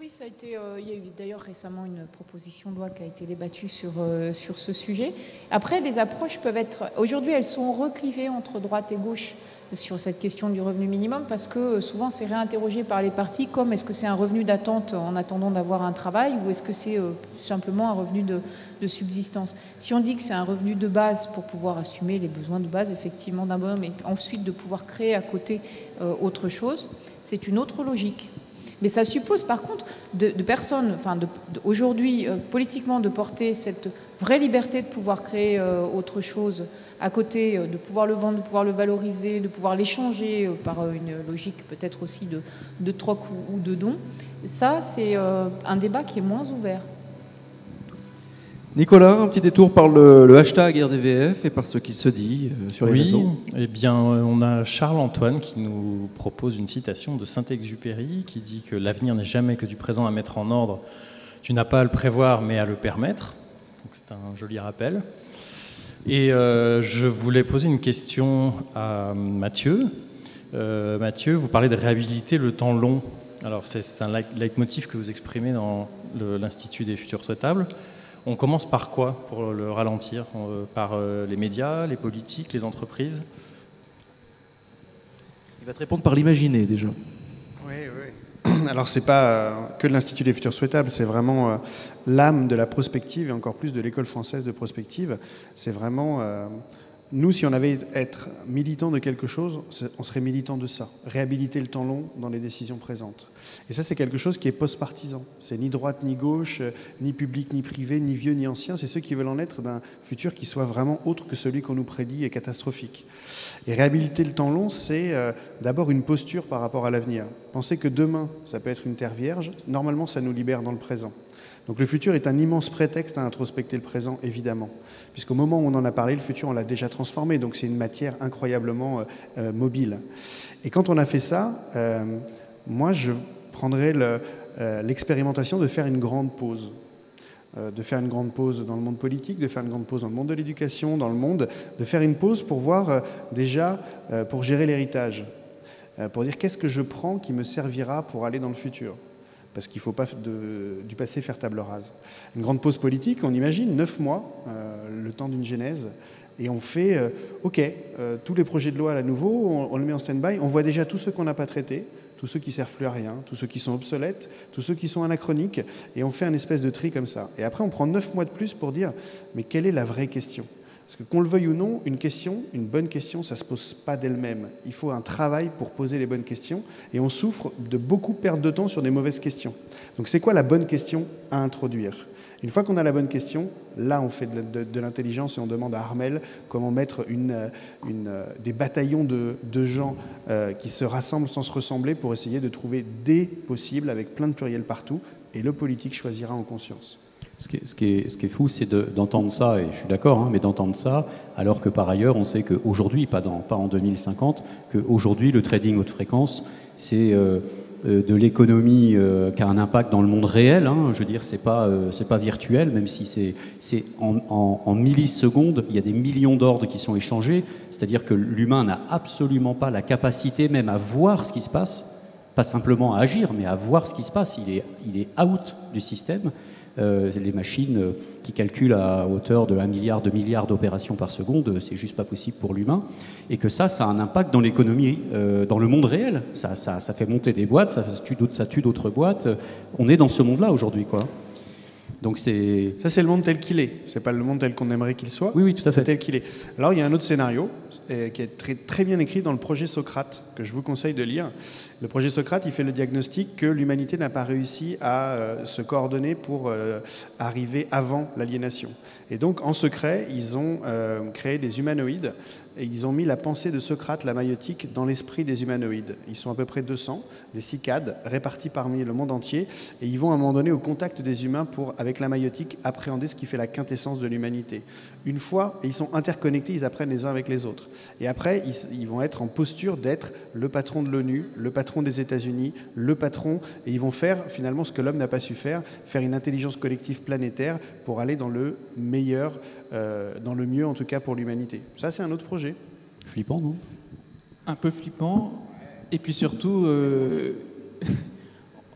Oui, ça a été, il y a eu d'ailleurs récemment une proposition de loi qui a été débattue sur ce sujet. Après, les approches peuvent être... Aujourd'hui, elles sont reclivées entre droite et gauche sur cette question du revenu minimum, parce que souvent c'est réinterrogé par les partis comme est-ce que c'est un revenu d'attente en attendant d'avoir un travail, ou est-ce que c'est simplement un revenu de subsistance. Si on dit que c'est un revenu de base pour pouvoir assumer les besoins de base effectivement d'un bonhomme, et ensuite de pouvoir créer à côté autre chose, c'est une autre logique. Mais ça suppose par contre de personnes, enfin aujourd'hui politiquement, de porter cette vraie liberté de pouvoir créer autre chose à côté, de pouvoir le vendre, de pouvoir le valoriser, de pouvoir l'échanger par une logique peut-être aussi de troc ou de don. Ça, c'est un débat qui est moins ouvert. Nicolas, un petit détour par le hashtag RDVF et par ce qui se dit sur les réseaux. Eh bien, on a Charles-Antoine qui nous propose une citation de Saint-Exupéry qui dit que l'avenir n'est jamais que du présent à mettre en ordre. Tu n'as pas à le prévoir, mais à le permettre. Donc, c'est un joli rappel. Et je voulais poser une question à Mathieu. Mathieu, vous parlez de réhabiliter le temps long. Alors, c'est un leitmotiv que vous exprimez dans l'Institut des futurs souhaitables. On commence par quoi pour le ralentir? Par les médias, les politiques, les entreprises? Il va te répondre par l'imaginer déjà. Oui, oui. Alors c'est pas que de l'Institut des futurs souhaitables, c'est vraiment l'âme de la prospective et encore plus de l'école française de prospective. C'est vraiment... Nous, si on avait être militant de quelque chose, on serait militant de ça. Réhabiliter le temps long dans les décisions présentes. Et ça, c'est quelque chose qui est post-partisan. C'est ni droite ni gauche, ni public ni privé, ni vieux ni ancien. C'est ceux qui veulent en être d'un futur qui soit vraiment autre que celui qu'on nous prédit et catastrophique. Et réhabiliter le temps long, c'est d'abord une posture par rapport à l'avenir. Penser que demain, ça peut être une terre vierge, normalement, ça nous libère dans le présent. Donc le futur est un immense prétexte à introspecter le présent, évidemment. Puisqu'au moment où on en a parlé, le futur, on l'a déjà transformé. Donc c'est une matière incroyablement mobile. Et quand on a fait ça, moi, je prendrais l'expérimentation de faire une grande pause. De faire une grande pause dans le monde politique, de faire une grande pause dans le monde de l'éducation, dans le monde, de faire une pause pour voir déjà, pour gérer l'héritage. Pour dire qu'est-ce que je prends qui me servira pour aller dans le futur. Parce qu'il ne faut pas du passé faire table rase. Une grande pause politique, on imagine 9 mois, le temps d'une genèse, et on fait, OK, tous les projets de loi à nouveau, on le met en stand-by, on voit déjà tous ceux qu'on n'a pas traités, tous ceux qui ne servent plus à rien, tous ceux qui sont obsolètes, tous ceux qui sont anachroniques, et on fait un espèce de tri comme ça. Et après, on prend 9 mois de plus pour dire, mais quelle est la vraie question ? Parce que qu'on le veuille ou non, une question, une bonne question, ça ne se pose pas d'elle-même. Il faut un travail pour poser les bonnes questions, et on souffre de beaucoup perdre de temps sur des mauvaises questions. Donc c'est quoi la bonne question à introduire ? Une fois qu'on a la bonne question, là on fait de l'intelligence et on demande à Armel comment mettre des bataillons de gens qui se rassemblent sans se ressembler pour essayer de trouver des possibles avec plein de pluriels partout, et le politique choisira en conscience. Ce qui est fou, c'est d'entendre ça, et je suis d'accord, hein, mais d'entendre ça, alors que par ailleurs, on sait qu'aujourd'hui, pas en 2050, qu'aujourd'hui, le trading haute fréquence, c'est de l'économie qui a un impact dans le monde réel. Hein, je veux dire, c'est pas virtuel, même si c'est en millisecondes, il y a des millions d'ordres qui sont échangés. C'est-à-dire que l'humain n'a absolument pas la capacité même à voir ce qui se passe, pas simplement à agir, mais à voir ce qui se passe. Il est out du système. Les machines qui calculent à hauteur de 1 milliard, 2 milliards d'opérations par seconde, c'est juste pas possible pour l'humain. Et que ça a un impact dans l'économie, dans le monde réel. Ça fait monter des boîtes, ça tue d'autres boîtes. On est dans ce monde-là aujourd'hui, quoi. Donc ça, c'est le monde tel qu'il est. C'est pas le monde tel qu'on aimerait qu'il soit. Oui, tout à fait. C'est tel qu'il est. Alors, il y a un autre scénario qui est très, très bien écrit dans le projet Socrate, que je vous conseille de lire. Le projet Socrate, il fait le diagnostic que l'humanité n'a pas réussi à se coordonner pour arriver avant l'aliénation. Et donc, en secret, ils ont créé des humanoïdes et ils ont mis la pensée de Socrate, la maïotique, dans l'esprit des humanoïdes. Ils sont à peu près 200, des cycades, répartis parmi le monde entier, et ils vont à un moment donné au contact des humains pour, avec la maïotique, appréhender ce qui fait la quintessence de l'humanité. Une fois, et ils sont interconnectés, ils apprennent les uns avec les autres. Et après, ils vont être en posture d'être le patron de l'ONU, le patron des États-Unis, le patron, et ils vont faire finalement ce que l'homme n'a pas su faire une intelligence collective planétaire pour aller dans le meilleur, dans le mieux en tout cas pour l'humanité. Ça, c'est un autre projet. Flippant, non? Un peu flippant. Et puis surtout,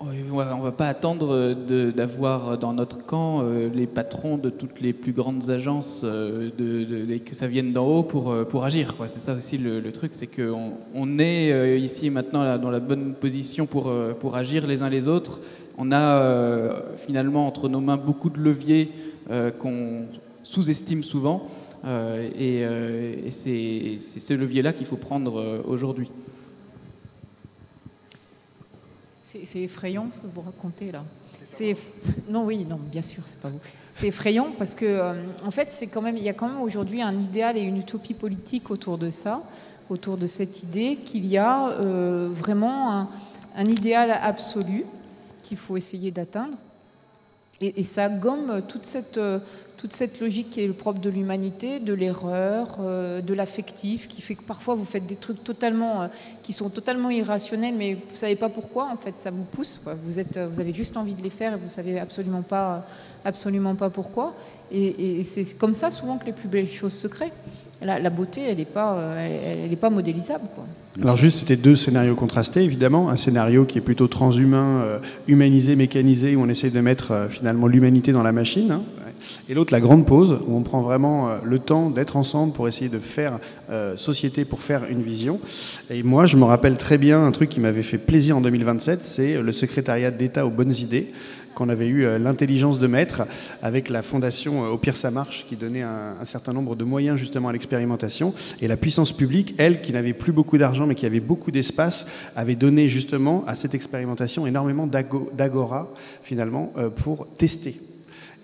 on ne va pas attendre d'avoir dans notre camp les patrons de toutes les plus grandes agences, que ça vienne d'en haut pour agir. C'est ça aussi le truc, c'est qu'on est ici maintenant dans la bonne position pour agir les uns les autres. On a finalement entre nos mains beaucoup de leviers qu'on sous-estime souvent. Et c'est ce levier-là qu'il faut prendre aujourd'hui. C'est effrayant ce que vous racontez là. Non, bien sûr, c'est pas vous. C'est effrayant parce que, en fait, il y a quand même aujourd'hui un idéal et une utopie politique autour de ça, autour de cette idée qu'il y a vraiment un idéal absolu qu'il faut essayer d'atteindre. Et ça gomme toute cette logique qui est le propre de l'humanité, de l'erreur, de l'affectif, qui fait que parfois vous faites des trucs qui sont totalement irrationnels, mais vous ne savez pas pourquoi, en fait, ça vous pousse. Vous avez juste envie de les faire et vous ne savez absolument pas pourquoi. Et c'est comme ça souvent que les plus belles choses se créent. La beauté, elle n'est pas modélisable, quoi. Alors juste, c'était deux scénarios contrastés, évidemment. Un scénario qui est plutôt transhumain, humanisé, mécanisé, où on essaie de mettre finalement l'humanité dans la machine, hein. Et l'autre, la grande pause, où on prend vraiment le temps d'être ensemble pour essayer de faire société, pour faire une vision. Et moi, je me rappelle très bien un truc qui m'avait fait plaisir en 2027, c'est le secrétariat d'État aux bonnes idées, qu'on avait eu l'intelligence de mettre avec la fondation Au pire ça marche, qui donnait un certain nombre de moyens justement à l'expérimentation. Et la puissance publique, elle, qui n'avait plus beaucoup d'argent mais qui avait beaucoup d'espace, avait donné justement à cette expérimentation énormément d'agora finalement pour tester.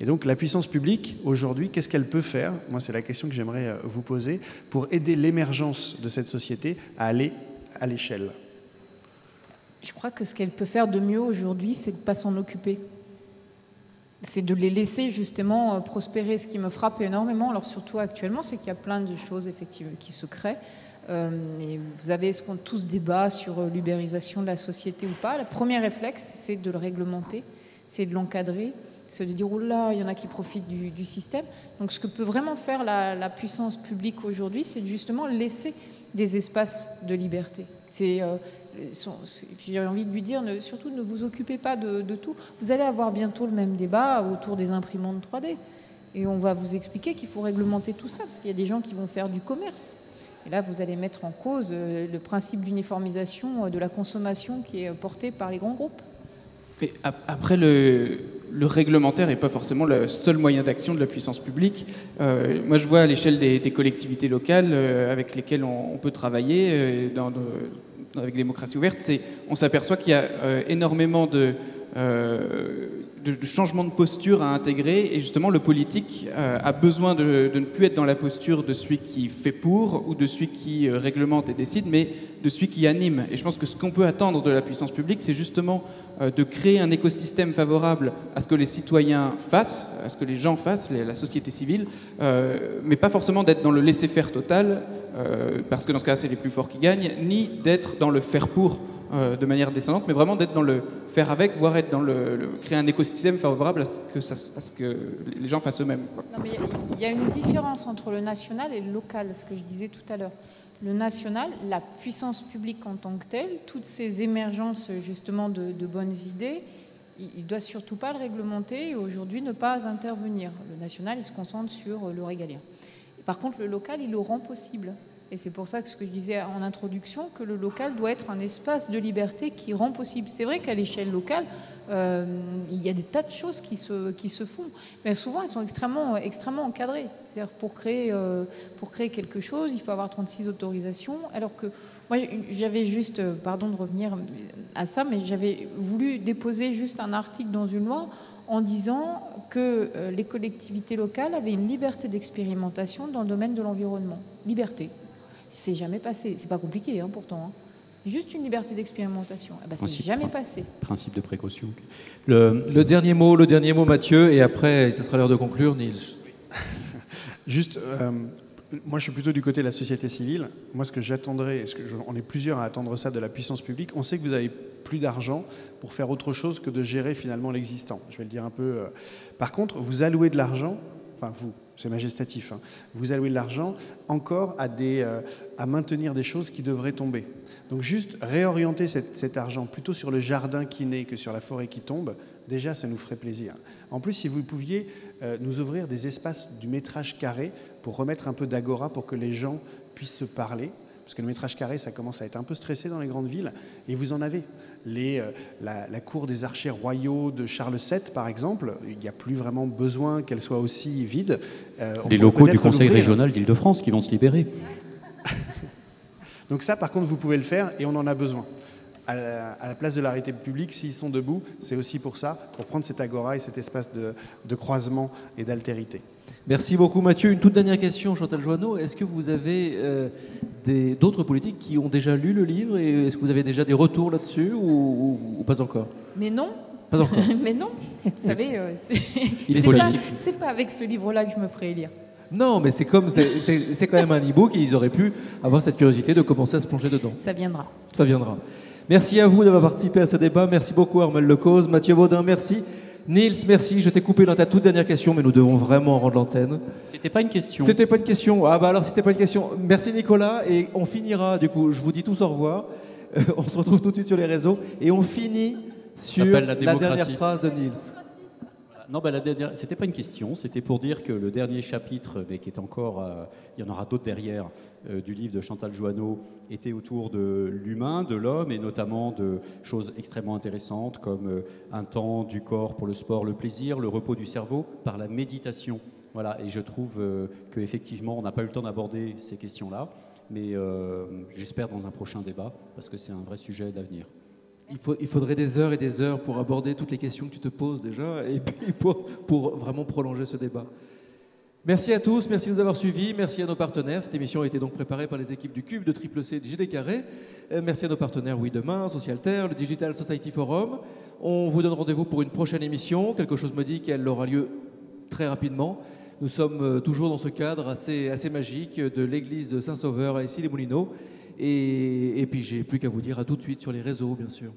Et donc la puissance publique, aujourd'hui, qu'est-ce qu'elle peut faire? Moi, c'est la question que j'aimerais vous poser pour aider l'émergence de cette société à aller à l'échelle. Je crois que ce qu'elle peut faire de mieux aujourd'hui, c'est de ne pas s'en occuper. C'est de les laisser justement prospérer. Ce qui me frappe énormément, alors surtout actuellement, c'est qu'il y a plein de choses effectivement qui se créent. Et vous avez tout ce débat sur l'ubérisation de la société ou pas. Le premier réflexe, c'est de le réglementer, c'est de l'encadrer, c'est de dire oh là, il y en a qui profitent du système. Donc ce que peut vraiment faire la puissance publique aujourd'hui, c'est justement laisser des espaces de liberté. J'ai envie de lui dire, surtout ne vous occupez pas de tout. Vous allez avoir bientôt le même débat autour des imprimantes 3D. Et on va vous expliquer qu'il faut réglementer tout ça, parce qu'il y a des gens qui vont faire du commerce. Et là, vous allez mettre en cause le principe d'uniformisation de la consommation qui est porté par les grands groupes. Mais après, le réglementaire n'est pas forcément le seul moyen d'action de la puissance publique. Moi, je vois à l'échelle des collectivités locales avec lesquelles on peut travailler avec Démocratie Ouverte, on s'aperçoit qu'il y a énormément de changements de posture à intégrer, et justement le politique a besoin de ne plus être dans la posture de celui qui fait pour ou de celui qui réglemente et décide, mais de celui qui anime. Et je pense que ce qu'on peut attendre de la puissance publique, c'est justement de créer un écosystème favorable à ce que les citoyens fassent, à ce que les gens fassent, la société civile, mais pas forcément d'être dans le laisser-faire total, parce que dans ce cas c'est les plus forts qui gagnent, ni d'être dans le faire pour de manière descendante, mais vraiment d'être dans le faire avec, voire être dans créer un écosystème favorable à ce que les gens fassent eux-mêmes. Non, mais il y a une différence entre le national et le local, ce que je disais tout à l'heure. Le national, la puissance publique en tant que telle, toutes ces émergences justement de bonnes idées, Il ne doit surtout pas le réglementer et aujourd'hui ne pas intervenir. Le national, il se concentre sur le régalien. Par contre, le local, il le rend possible. Et c'est pour ça que ce que je disais en introduction, que le local doit être un espace de liberté qui rend possible. C'est vrai qu'à l'échelle locale, il y a des tas de choses qui se font, mais souvent elles sont extrêmement encadrées. C'est-à-dire pour créer quelque chose, il faut avoir 36 autorisations, alors que moi j'avais juste, pardon de revenir à ça, mais j'avais voulu déposer juste un article dans une loi en disant que les collectivités locales avaient une liberté d'expérimentation dans le domaine de l'environnement. Liberté. C'est jamais passé. C'est pas compliqué, hein, pourtant. Hein. Juste une liberté d'expérimentation. Eh ben, c'est jamais passé. Principe de précaution. Le dernier mot, Mathieu, et après, ce sera l'heure de conclure, Niels. Juste, moi je suis plutôt du côté de la société civile. Moi ce que j'attendrais, on est plusieurs à attendre ça de la puissance publique, on sait que vous avez plus d'argent pour faire autre chose que de gérer finalement l'existant. Je vais le dire un peu. Par contre, vous allouez de l'argent, enfin vous, c'est majestatif, hein, vous allouez de l'argent encore à maintenir des choses qui devraient tomber. Donc juste réorienter cet argent plutôt sur le jardin qui naît que sur la forêt qui tombe, déjà ça nous ferait plaisir. En plus, si vous pouviez nous ouvrir des espaces du métrage carré pour remettre un peu d'agora pour que les gens puissent se parler, parce que le métrage carré, ça commence à être un peu stressé dans les grandes villes, et vous en avez. La cour des archers royaux de Charles VII, par exemple, il n'y a plus vraiment besoin qu'elle soit aussi vide. Les locaux du Conseil régional d'Île-de-France qui vont se libérer. Donc ça, par contre, vous pouvez le faire, et on en a besoin. À la place de l'arrêté public, s'ils sont debout, c'est aussi pour ça, pour prendre cet agora et cet espace de croisement et d'altérité. Merci beaucoup Mathieu. Une toute dernière question, Chantal Joanneau. Est-ce que vous avez d'autres politiques qui ont déjà lu le livre et est-ce que vous avez déjà des retours là-dessus ou pas encore? Mais non. Pas encore. Mais non. Vous savez, c'est pas avec ce livre-là que je me ferai lire. Non, mais c'est quand même un e-book et ils auraient pu avoir cette curiosité de commencer à se plonger dedans. Ça viendra. Ça viendra. Merci à vous d'avoir participé à ce débat. Merci beaucoup Armel Lecause, Mathieu Baudin, merci. Niels, merci. Je t'ai coupé dans ta toute dernière question, mais nous devons vraiment rendre l'antenne. C'était pas une question. C'était pas une question. Ah bah alors c'était pas une question. Merci Nicolas et on finira du coup. Je vous dis tous au revoir. On se retrouve tout de suite sur les réseaux et on finit sur la dernière phrase de Niels. Non, bah, c'était pas une question, c'était pour dire que le dernier chapitre, mais qui est encore, il y en aura d'autres derrière, du livre de Chantal Joanneau, était autour de l'humain, de l'homme, et notamment de choses extrêmement intéressantes comme un temps du corps pour le sport, le plaisir, le repos du cerveau par la méditation. Voilà, et je trouve qu'effectivement, on n'a pas eu le temps d'aborder ces questions-là, mais j'espère dans un prochain débat, parce que c'est un vrai sujet d'avenir. Il faudrait des heures et des heures pour aborder toutes les questions que tu te poses déjà et puis pour vraiment prolonger ce débat. Merci à tous, merci de nous avoir suivis, merci à nos partenaires. Cette émission a été donc préparée par les équipes du Cube, de Triple C, de JD Carré. Merci à nos partenaires Oui Demain, Socialterre, le Digital Society Forum. On vous donne rendez-vous pour une prochaine émission. Quelque chose me dit qu'elle aura lieu très rapidement. Nous sommes toujours dans ce cadre assez magique de l'église de Saint-Sauveur à Issy-les-Moulineaux. Et puis j'ai plus qu'à vous dire à tout de suite sur les réseaux, bien sûr.